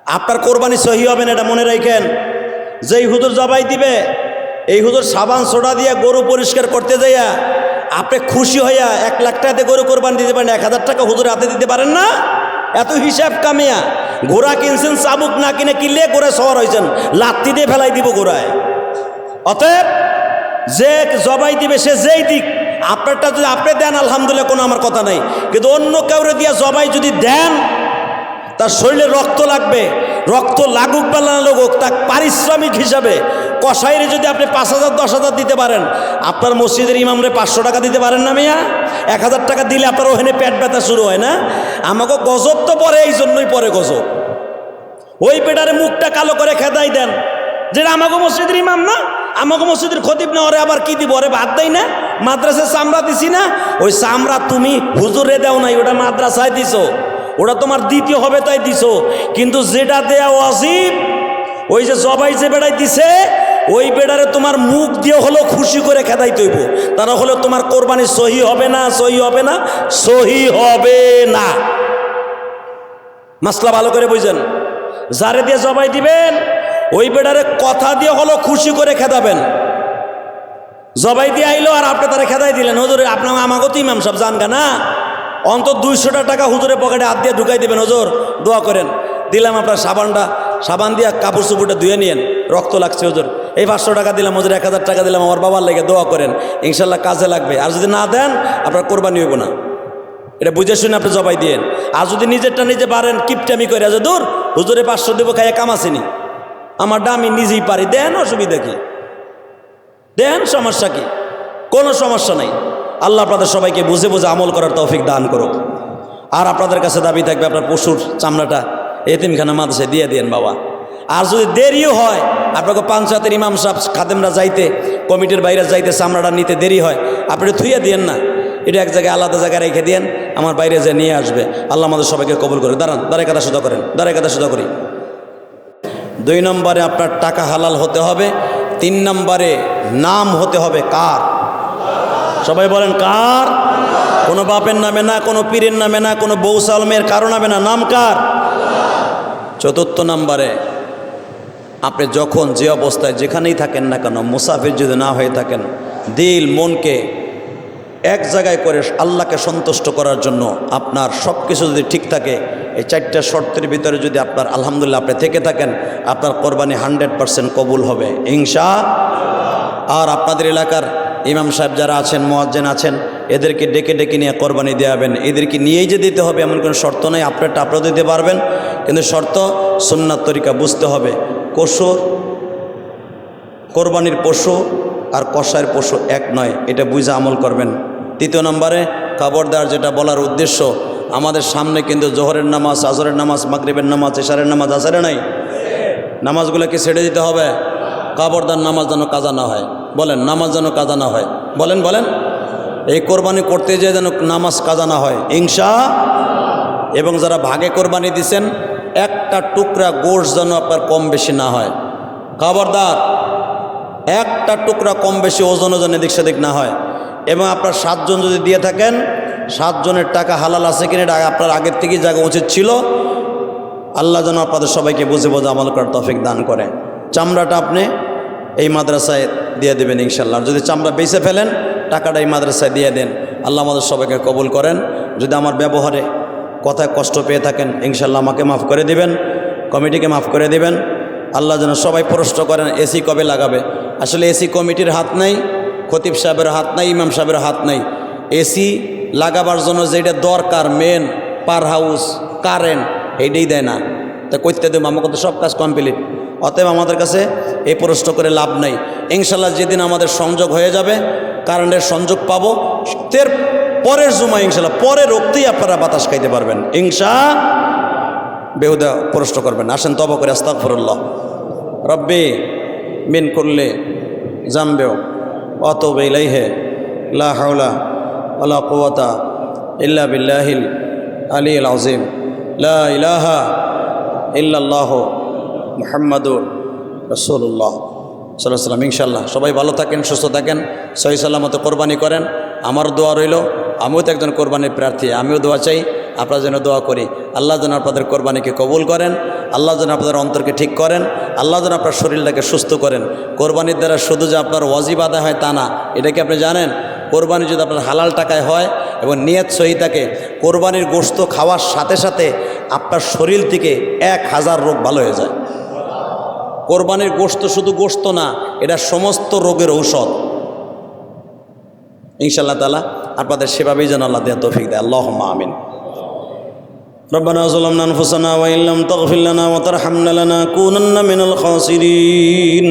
আপনার কোরবানি সহি হবে না, এটা মনে রাখেন। যেই হুজুর জবাই দিবে, এই হুজুর সাবান সোডা দিয়ে গরু পরিষ্কার করতে যাইয়া আপনি খুশি হইয়া 1 লাখ টাকাতে গরু কোরবানি দিতে পারেন, 1000 টাকা হুজুর হাতে দিতে পারেন না? এত হিসাব কামিয়া। ঘোড়া কিনছেন চাবুক না কিনে কিনলে ঘোড়া সওয়ার হয়েছেন, লাত্তি দিয়ে ফেলাই দিব ঘোড়ায়। অতএব যে জবাই দিবে সে যেই দিক, আপনারটা যদি আপনি দেন আলহামদুলিল্লাহ কোনো আমার কথা নাই, কিন্তু অন্য কাউরে দিয়া জবাই যদি দেন তার শরীরে রক্ত লাগবে, রক্ত লাগুক বা না লাগুক, তার পারিশ্রমিক হিসাবে কসাইরে যদি আপনি 5000 10,000 দিতে পারেন, আপনার মসজিদের ইমামরে 500 টাকা দিতে পারেন না মিয়া? 1000 টাকা দিলে আপনার ওখানে পেট ব্যথা শুরু হয় না? আমাকে গজব তো পরে, এই জন্যই পরে গজব। ওই পেটারে মুখটা কালো করে খেদাই দেন, যেটা আমাকে মসজিদের ইমাম না, আমাকে মসজিদের খতিব না, ওরে আবার কি দিব? ওরে ভাত দেয় না? মাদ্রাসায় চামড়া দিছি না? ওই চামড়া তুমি হুজুরে দেও নাই, ওটা মাদ্রাসায় দিছো, ওটা তোমার দ্বিতীয় হবে তাই দিছো। কিন্তু যেটা দেয়া ওয়াজিব, ওই যে জবাই যে বেড়াই দিছে, ওই বেড়ারে তোমার মুখ দিয়ে হলো খুশি করে খেদাই তৈব, তারা হলো তোমার কোরবানি সহি হবে না, সহি হবে না, সহি হবে না। মাসলা ভালো করে বুঝেন। যারে দিয়ে জবাই দিবেন ওই বেড়ারে কথা দিয়ে হলো খুশি করে খেদাবেন। জবাই দিয়ে আইলো আর আপনি তারা খেদাই দিলেন, হুজুর আপনার আমাকে তো ইমাম সাহেব জানগা না, অন্তত 200 টাকা হুজুরের পকেটে হাত দিয়ে ঢুকাই দেবেন, হুজুর দোয়া করেন, দিলাম আপনার সাবান দিয়ে কাপড় চুপড়টা ধুয়ে নিয়েন, রক্ত লাগছে হুজুর, এই 500 টাকা দিলাম হুজুর, 1000 টাকা দিলাম আমার বাবার লেগে, দোয়া করেন, ইনশাল্লাহ কাজে লাগবে। আর যদি না দেন আপনার কোরবানি হইব না, এটা বুঝে শুনে আপনি জবাই দিয়েন। আর যদি নিজেরটা নিজে পারেন কিপটামি করে যে দূর হুজুরে 500 দেবো খাইয়ে কামাসিনি, আমার দামি নিজেই পারি, দেন, অসুবিধা কি? দেন, সমস্যা কি? কোনো সমস্যা নাই। আল্লাহ আপনাদের সবাইকে বুঝে বুঝে আমল করার তৌফিক দান করুক। আর আপনাদের কাছে দাবি থাকবে আপনার পশুর চামড়াটা এতিমখানা মাদ্রাসায় দিয়ে দেন বাবা। আর যদি দেরিও হয়, আপনাকে পঞ্চায়েতের ইমাম সাহেব খাদেমরা যাইতে, কমিটির বাইরে যাইতে চামড়াটা নিতে দেরি হয়, আপনি থুইয়া দিয়েন না, এটা এক জায়গায় আলাদা জায়গায় রেখে দিয়েন, আমার বাইরে যে নিয়ে আসবে। আল্লাহ আমাদের সবাইকে কবুল করে। দাঁড়ান, দাঁড়ায় কথা সোজা করেন, দাঁড়ায় কথা সোজা করি। 2 নম্বরে আপনার টাকা হালাল হতে হবে। 3 নম্বরে নাম হতে হবে কার? সবাই বলেন কার? কোনো বাপের নামে না, কোনো পীরের নামে না, কোনো বউ সালমের কারো নামে না, নাম কার? 4 নম্বরে আপনি যখন যে অবস্থায় যেখানেই থাকেন না কেন, মুসাফির যদি না হয়ে থাকেন, দিল মনকে এক জায়গায় করে আল্লাহকে সন্তুষ্ট করার জন্য আপনার সব কিছু যদি ঠিক থাকে, এই 4টা শর্তের ভিতরে যদি আপনার আলহামদুলিল্লাহ আপনি থেকে থাকেন, আপনার কোরবানি 100% কবুল হবে ইনশাআল্লাহ। আর আপনাদের এলাকার ইমাম সাহেব যারা আছেন, মুয়াজ্জিন আছেন, এদেরকে ডেকে ডেকে নিয়ে কোরবানি দেওয়াবেন। এদেরকে নিয়েই যে দিতে হবে এমন কোনো শর্ত নেই, আপনারটা আপনারা দিতে পারবেন, কিন্তু শর্ত সুন্নাত তরিকা বুঝতে হবে। কোরবানির পশু আর কসাইয়ের পশু এক নয়, এটা বুঝে আমল করবেন। 3 নম্বরে খবরদার, যেটা বলার উদ্দেশ্য, আমাদের সামনে কিন্তু জোহরের নামাজ, আসরের নামাজ, মাগরিবের নামাজ, ইশারের নামাজ আছে না নাই? নামাজগুলোকে ছেড়ে দিতে হবে। খবরদার, নামাজ যেন কাজা না হয়। বলেন, নামাজ যেন কাজা না হয়। বলেন বলেন, এই কোরবানি করতে যেয়ে যেন নামাজ কাজা না হয় ইনশাআল্লাহ। এবং যারা ভাগে কোরবানি দিচ্ছেন, একটা টুকরা গোশ যেন আপনার কম বেশি না হয়। খবরদার, একটা টুকরা কম বেশি ওজন এদিক সেদিক না হয়। এবং আপনার 7 জন যদি দিয়ে থাকেন, 7 জনের টাকা হালাল আছে কিনা এটা আপনার আগের থেকেই জায়গা উচিত ছিল। আল্লাহ যেন আপনাদের সবাইকে বুঝে বুঝে আমল করার তৌফিক দান করে। চামড়াটা আপনি এই মাদ্রাসায় দিয়ে দেবেন ইনশাল্লাহ। যদি চামড়া বেঁচে ফেলেন, টাকাটা এই মাদ্রাসায় দিয়ে দেন। আল্লাহ আমাদের সবাইকে কবুল করেন। যদি আমার ব্যবহারে কথায় কষ্ট পেয়ে থাকেন, ইনশাল্লাহ আমাকে মাফ করে দিবেন, কমিটিকে মাফ করে দিবেন। আল্লাহ যেন সবাই প্রশ্ন করেন এসি কবে লাগাবে। আসলে এসি কমিটির হাত নাই, খতিব সাহেবের হাত নাই, ইমাম সাহেবের হাত নাই। এসি লাগাবার জন্য যেটা দরকার মেন পার হাউস কারেন্ট এইটাই দেয় না, তা করতে দেবো আমাকে তো সব কাজ কমপ্লিট। অতএব আমাদের কাছে এই প্রশ্ন করে লাভ নাই। ইনশাল্লাহ যেদিন আমাদের সংযোগ হয়ে যাবে, কারেন্টের সংযোগ পাবো, তের পরের জুমা ইনশাল্লাহ পরের রক্তেই আপনারা বাতাস খাইতে পারবেন বেহুদা প্রশ্ন করবেন। আসেন তওবা করে আস্তাগফিরুল্লাহ রব্বি মিন কুল্লি জামবে ওয়াতুবু ইলাইহি লা হাওলা ওয়ালা কুওয়াতা ইল্লা বিল্লাহিল আলিয়্যিল আযীম লা ইলাহা ইল্লাল্লাহু মুহাম্মাদুর রাসূলুল্লাহ সাল্লাল্লাহু আলাইহি ওয়াসাল্লাম। ইনশাআল্লাহ সবাই ভালো থাকেন, সুস্থ থাকেন, সহি সালামতে কোরবানি করেন। আমার দোয়া রইল, আমিও তো একজন কোরবানির প্রার্থী, আমিও দোয়া চাই, আপনারা যেন দোয়া করি। আল্লাহ যেন আপনাদের কোরবানিকে কবুল করেন, আল্লাহ যেন আপনাদের অন্তরকে ঠিক করেন, আল্লাহ যেন আপনার শরীরটাকে সুস্থ করেন। কোরবানির দ্বারা শুধু যে আপনার ওয়াজিব আদায় হয় তা না, এটা কি আপনি জানেন? কোরবানি যদি আপনার হালাল টাকায় হয় এবং নিয়ত সহি থাকে, কোরবানির গোশত খাওয়ার সাথে সাথে আপনার শরীর থেকে 1000 রোগ ভালো হয়ে যায়। কোরবানির গোশত শুধু গোশত না, এটা সমস্ত রোগের ঔষধ। ইনশাআল্লাহ তাআলা আপনাদের সেভাবেই যেন আল্লাহ দেয়া তৌফিক দেয়। আল্লাহুম্মা আমিন। ربنا ظلمنا أنفسنا وإن لم تغفر لنا وترحمنا لنكونن من الخاسرين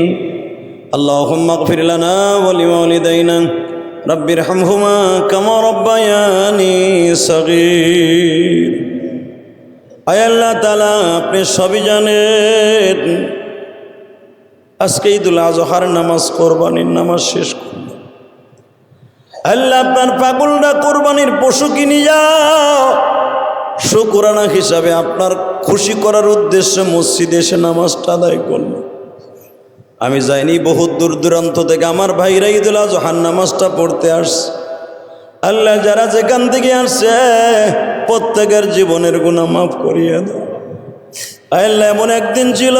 اللهم اغفر لنا ولوالدينا رب ارحمهما كما ربياني صغير। আয় আল্লাহ তাআলা আপনি সবই জানেন। আজকে ঈদুল আজহার নামাজ, কোরবানির নামাজ শেষ করল। আল্লাহ আপনার পাগলরা কোরবানির পশু কিনে যাও, শুকরানা হিসাবে আপনার খুশি করার উদ্দেশ্যে মসজিদে এসে নামাজটা আদায় করল। আমি যাইনি, বহুত দূর দূরান্ত থেকে আমার ভাইরা ঈদুল আজহার নামাজটা পড়তে আসছে। আল্লাহ যারা যেখান থেকে আসছে প্রত্যেকের জীবনের গুনাহ মাফ করিয়ে দাও। আল্লাহ এমন একদিন ছিল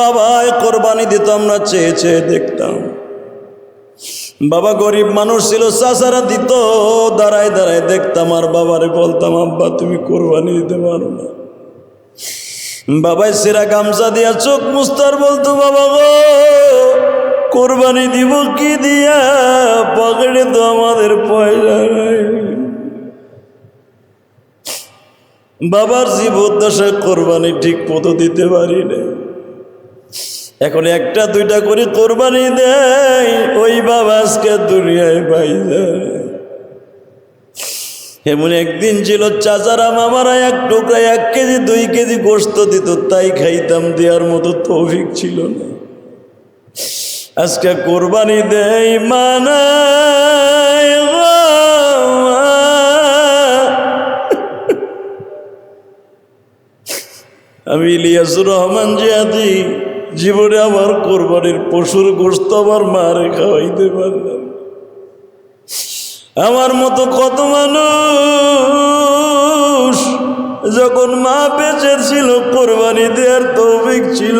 বাবা কোরবানি দিত, আমরা চেয়ে চেয়ে দেখতাম। বাবা গরিব মানুষ ছিল, চাচারা দিত, দাঁড়ায় দাঁড়ায় দেখতাম। আর বাবারে বলতাম আব্বা তুমি কোরবানি দিতে পারো না। বাবাই সেরা গামছা দিয়া চোখ মুস্তার বলতো বাবা গো কোরবানি দিব কি দিয়া, পকেটে তো আমাদের পয়সা নাই। বাবার জীবদ্দশায় কোরবানি ঠিক মতো দিতে পারি না। এখন একটা দুইটা করে কোরবানি দেয়, ওই বাবা আজকে দুনিয়ায় পাইছে। এমন একদিন ছিল চাচারা মামারা এক টুকরা 1 কেজি 2 কেজি গোশত দিত, তাই খাইতাম, দেওয়ার মতো তৌফিক ছিল না। আজকে কোরবানি দেয় মানায়। আমি ইলিয়াসুর রহমান জিয়াদি জীবনে আমার কোরবানির পশুর গোশত আমার মারে খাওয়াইতে পারলাম। আমার মতো কত মানুষ যখন মা বেঁচে ছিল কোরবানি দেওয়ার তৌফিক ছিল।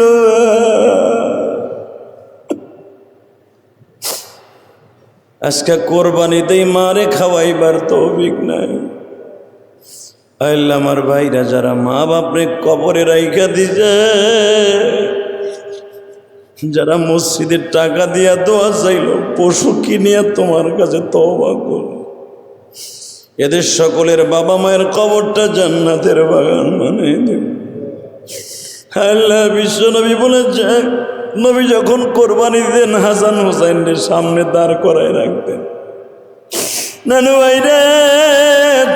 আজকে কোরবানিতেই মারে খাওয়াইবার তৌফিক নাই। আল্লাহ আমার ভাইরা যারা মা বাপরে কবরে রাইখা দিছে, যারা মসজিদের টাকা দিয়া দোয়া চাইল, পশু কিনিয়া তোমার কাছে তওবা করো, এদের সকলের বাবা মায়ের কবরটা জান্নাতের বাগান বানিয়ে দেব। আল্লাহ বিশ্ব নবী বলেছে, নবী যখন কোরবানি দিতেন হাসান হুসাইনের সামনে দাঁড় করায় রাখতেন। নানু ভাই রে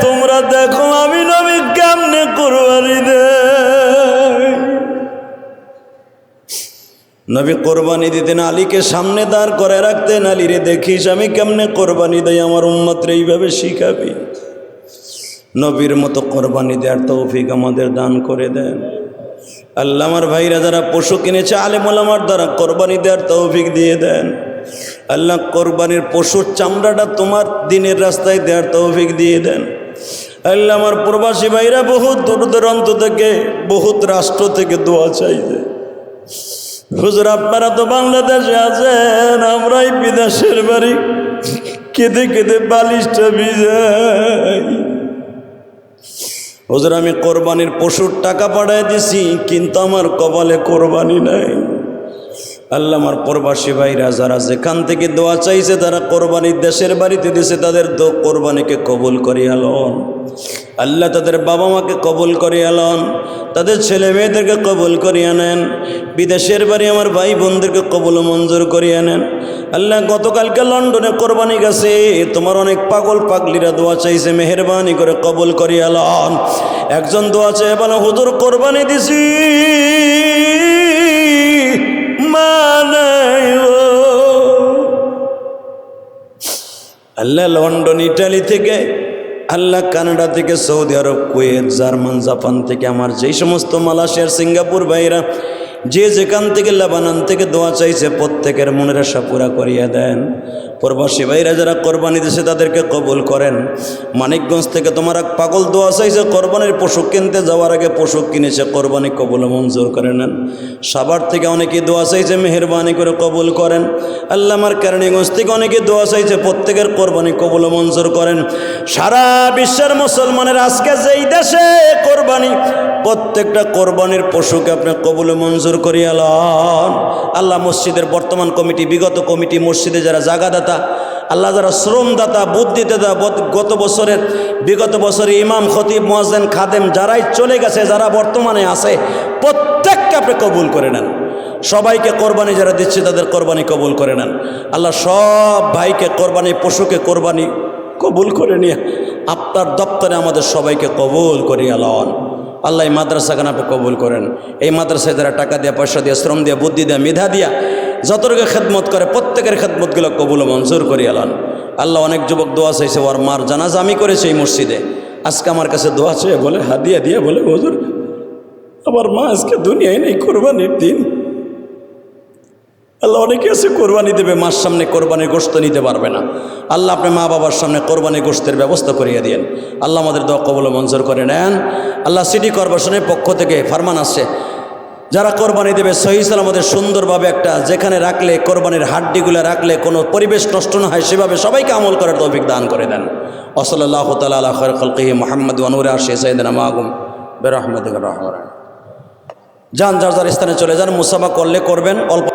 তোমরা দেখো আমি নবী কেমনে কোরবানি দেই। নবী কোরবানি দিতেন, আলীকে সামনে দাঁড় করে রাখতেন। আলী রে দেখিস আমি কেমনে কোরবানি দেই, আমার উম্মতরে এইভাবে শিখাবি। নবীর মতো কোরবানি দেওয়ার তৌফিক আমাদের দান করে দেন। আল্লাহ আমার ভাইরা যারা পশু কিনেছে আলেম ওলামার দ্বারা কোরবানি দেওয়ার তৌফিক দিয়ে দেন। আল্লাহ কোরবানির পশুর চামড়াটা তোমার দিনের রাস্তায় দেওয়ার তৌফিক দিয়ে দেন। আল্লাহ আমার প্রবাসী ভাইরা বহুত দূর দূরান্ত থেকে বহুত রাষ্ট্র থেকে দোয়া চাইছে। হুজুর আপনারা তো বাংলাদেশে আছেন, আমরাই বিদেশের বাড়ি, কেঁদে কেঁদে বালিশটা ভিজাই। হুজুর আমি কোরবানির পশুর টাকা পাঠাই দিছি, কিন্তু আমার কপালে কোরবানি নাই। আল্লাহ আমার প্রবাসী ভাইরা যারা যেখান থেকে দোয়া চাইছে, তারা কোরবানির দেশের বাড়িতে দিছে, তাদের কোরবানিকে কবুল করিয়া লন। আল্লাহ তাদের বাবা মাকে কবুল করিয়া লন, তাদের ছেলে মেয়েদেরকে কবুল করিয়া নেন। বিদেশের বাড়ি আমার ভাই বোনদেরকে কবুল মঞ্জুর করিয়া নেন। আল্লাহ গতকালকে লন্ডনে কোরবানি গেছে, তোমার অনেক পাগল পাগলিরা দোয়া চাইছে, মেহেরবানি করে কবুল করিয়া লন। একজন দোয়া চাই বলে হুজুর কোরবানি দিছি আল্লাহ লন্ডন ইটালি থেকে, আল্লাহ কানাডা থেকে, সৌদি আরব, কুয়েত, জার্মান, জাপান থেকে, আমার যেই সমস্ত মালয়েশিয়ার, সিঙ্গাপুর ভাইরা যে যেখান থেকে, লেবানন থেকে দোয়া চাইছে, প্রত্যেকের মনের আশা পুরা করিয়া দেন। প্রবাসী ভাইরা যারা কোরবানি দিয়েছে তাদেরকে কবুল করেন। মানিকগঞ্জ থেকে তোমার এক পাগল দোয়া চাইছে, কোরবানির পশু কিনতে যাওয়ার আগে পশু কিনেছে, কোরবানি কবুল মঞ্জুর করে নেন। সাভার থেকে অনেকে দোয়া চাইছে, মেহেরবানি করে কবুল করেন। আল্লাহ আমার কেরানীগঞ্জ থেকে অনেকে দোয়া চাইছে, প্রত্যেকের কোরবানি কবুল মঞ্জুর করেন। সারা বিশ্বের মুসলমানের আজকে যেই দেশে কোরবানি, প্রত্যেকটা কোরবানির পশুকে আপনি কবুল মঞ্জুর করিয়া লন। আল্লাহ মসজিদের বর্তমান কমিটি, বিগত কমিটি, মসজিদে যারা জায়গাদাতা, আল্লাহ যারা শ্রমদাতা, বুদ্ধিদাতা, বিগত বছরে ইমাম, খতিব, মুয়াজ্জিন, খাদেম যারাই চলে গেছে, যারা বর্তমানে আছে, প্রত্যেককে আপনি কবুল করে নেন। সবাইকে কোরবানি যারা দিচ্ছে তাদের কোরবানি কবুল করে নেন। আল্লাহ সব ভাইকে কোরবানি, পশুকে কোরবানি কবুল করে নিয়ে আপনার দপ্তরে আমাদের সবাইকে কবুল করিয়া লন। আল্লাহ এই মাদ্রাসাখানে আপনি কবুল করেন। এই মাদ্রাসায় যারা টাকা দিয়ে, পয়সা দিয়ে, শ্রম দিয়ে, বুদ্ধি দিয়ে, মেধা দিয়া যতটুকু খেদমত করে, প্রত্যেকের খেদমতগুলো কবুল মঞ্জুর করিয়া লন। আল্লাহ অনেক যুবক দোয়া চাইছে, ওর মার জানাজা আমি করেছি এই মসজিদে। আজকে আমার কাছে দোয়া চেয়ে বলে, হাদিয়া দিয়ে বলে, হুজুর আমার মা আজকে দুনিয়ায় নেই, কোরবানির দিন। আল্লাহ অনেকে আছে কোরবানি দেবে, মার সামনে কোরবানির গোশত নিতে পারবে না। আল্লাহ আপনার মা বাবার সামনে কোরবানির গোশতের ব্যবস্থা করিয়ে দিয়েন। আল্লাহ আমাদের দোয়া কবুল মঞ্জুর করে নেন। আল্লাহ সিটি কর্পোরেশনের পক্ষ থেকে ফরমান আসছে, যারা কোরবানি দেবে সহি সালামতে সুন্দরভাবে একটা যেখানে রাখলে, কোরবানির হাড্ডিগুলো রাখলে কোনো পরিবেশ নষ্ট না হয়, সেভাবে সবাইকে আমল করার তৌফিক দান করে দেন। ওয়াসাল্লাল্লাহু তাআলা আলা খায়রি খালকিহি মুহাম্মদ ওয়া নূরি আরশিহি সাইয়্যিদিনা মাআহুম বিরহমাতিকা রাহমান। যান যার যার স্থানে চলে যান। মুসাফা করলে করবেন, অল্প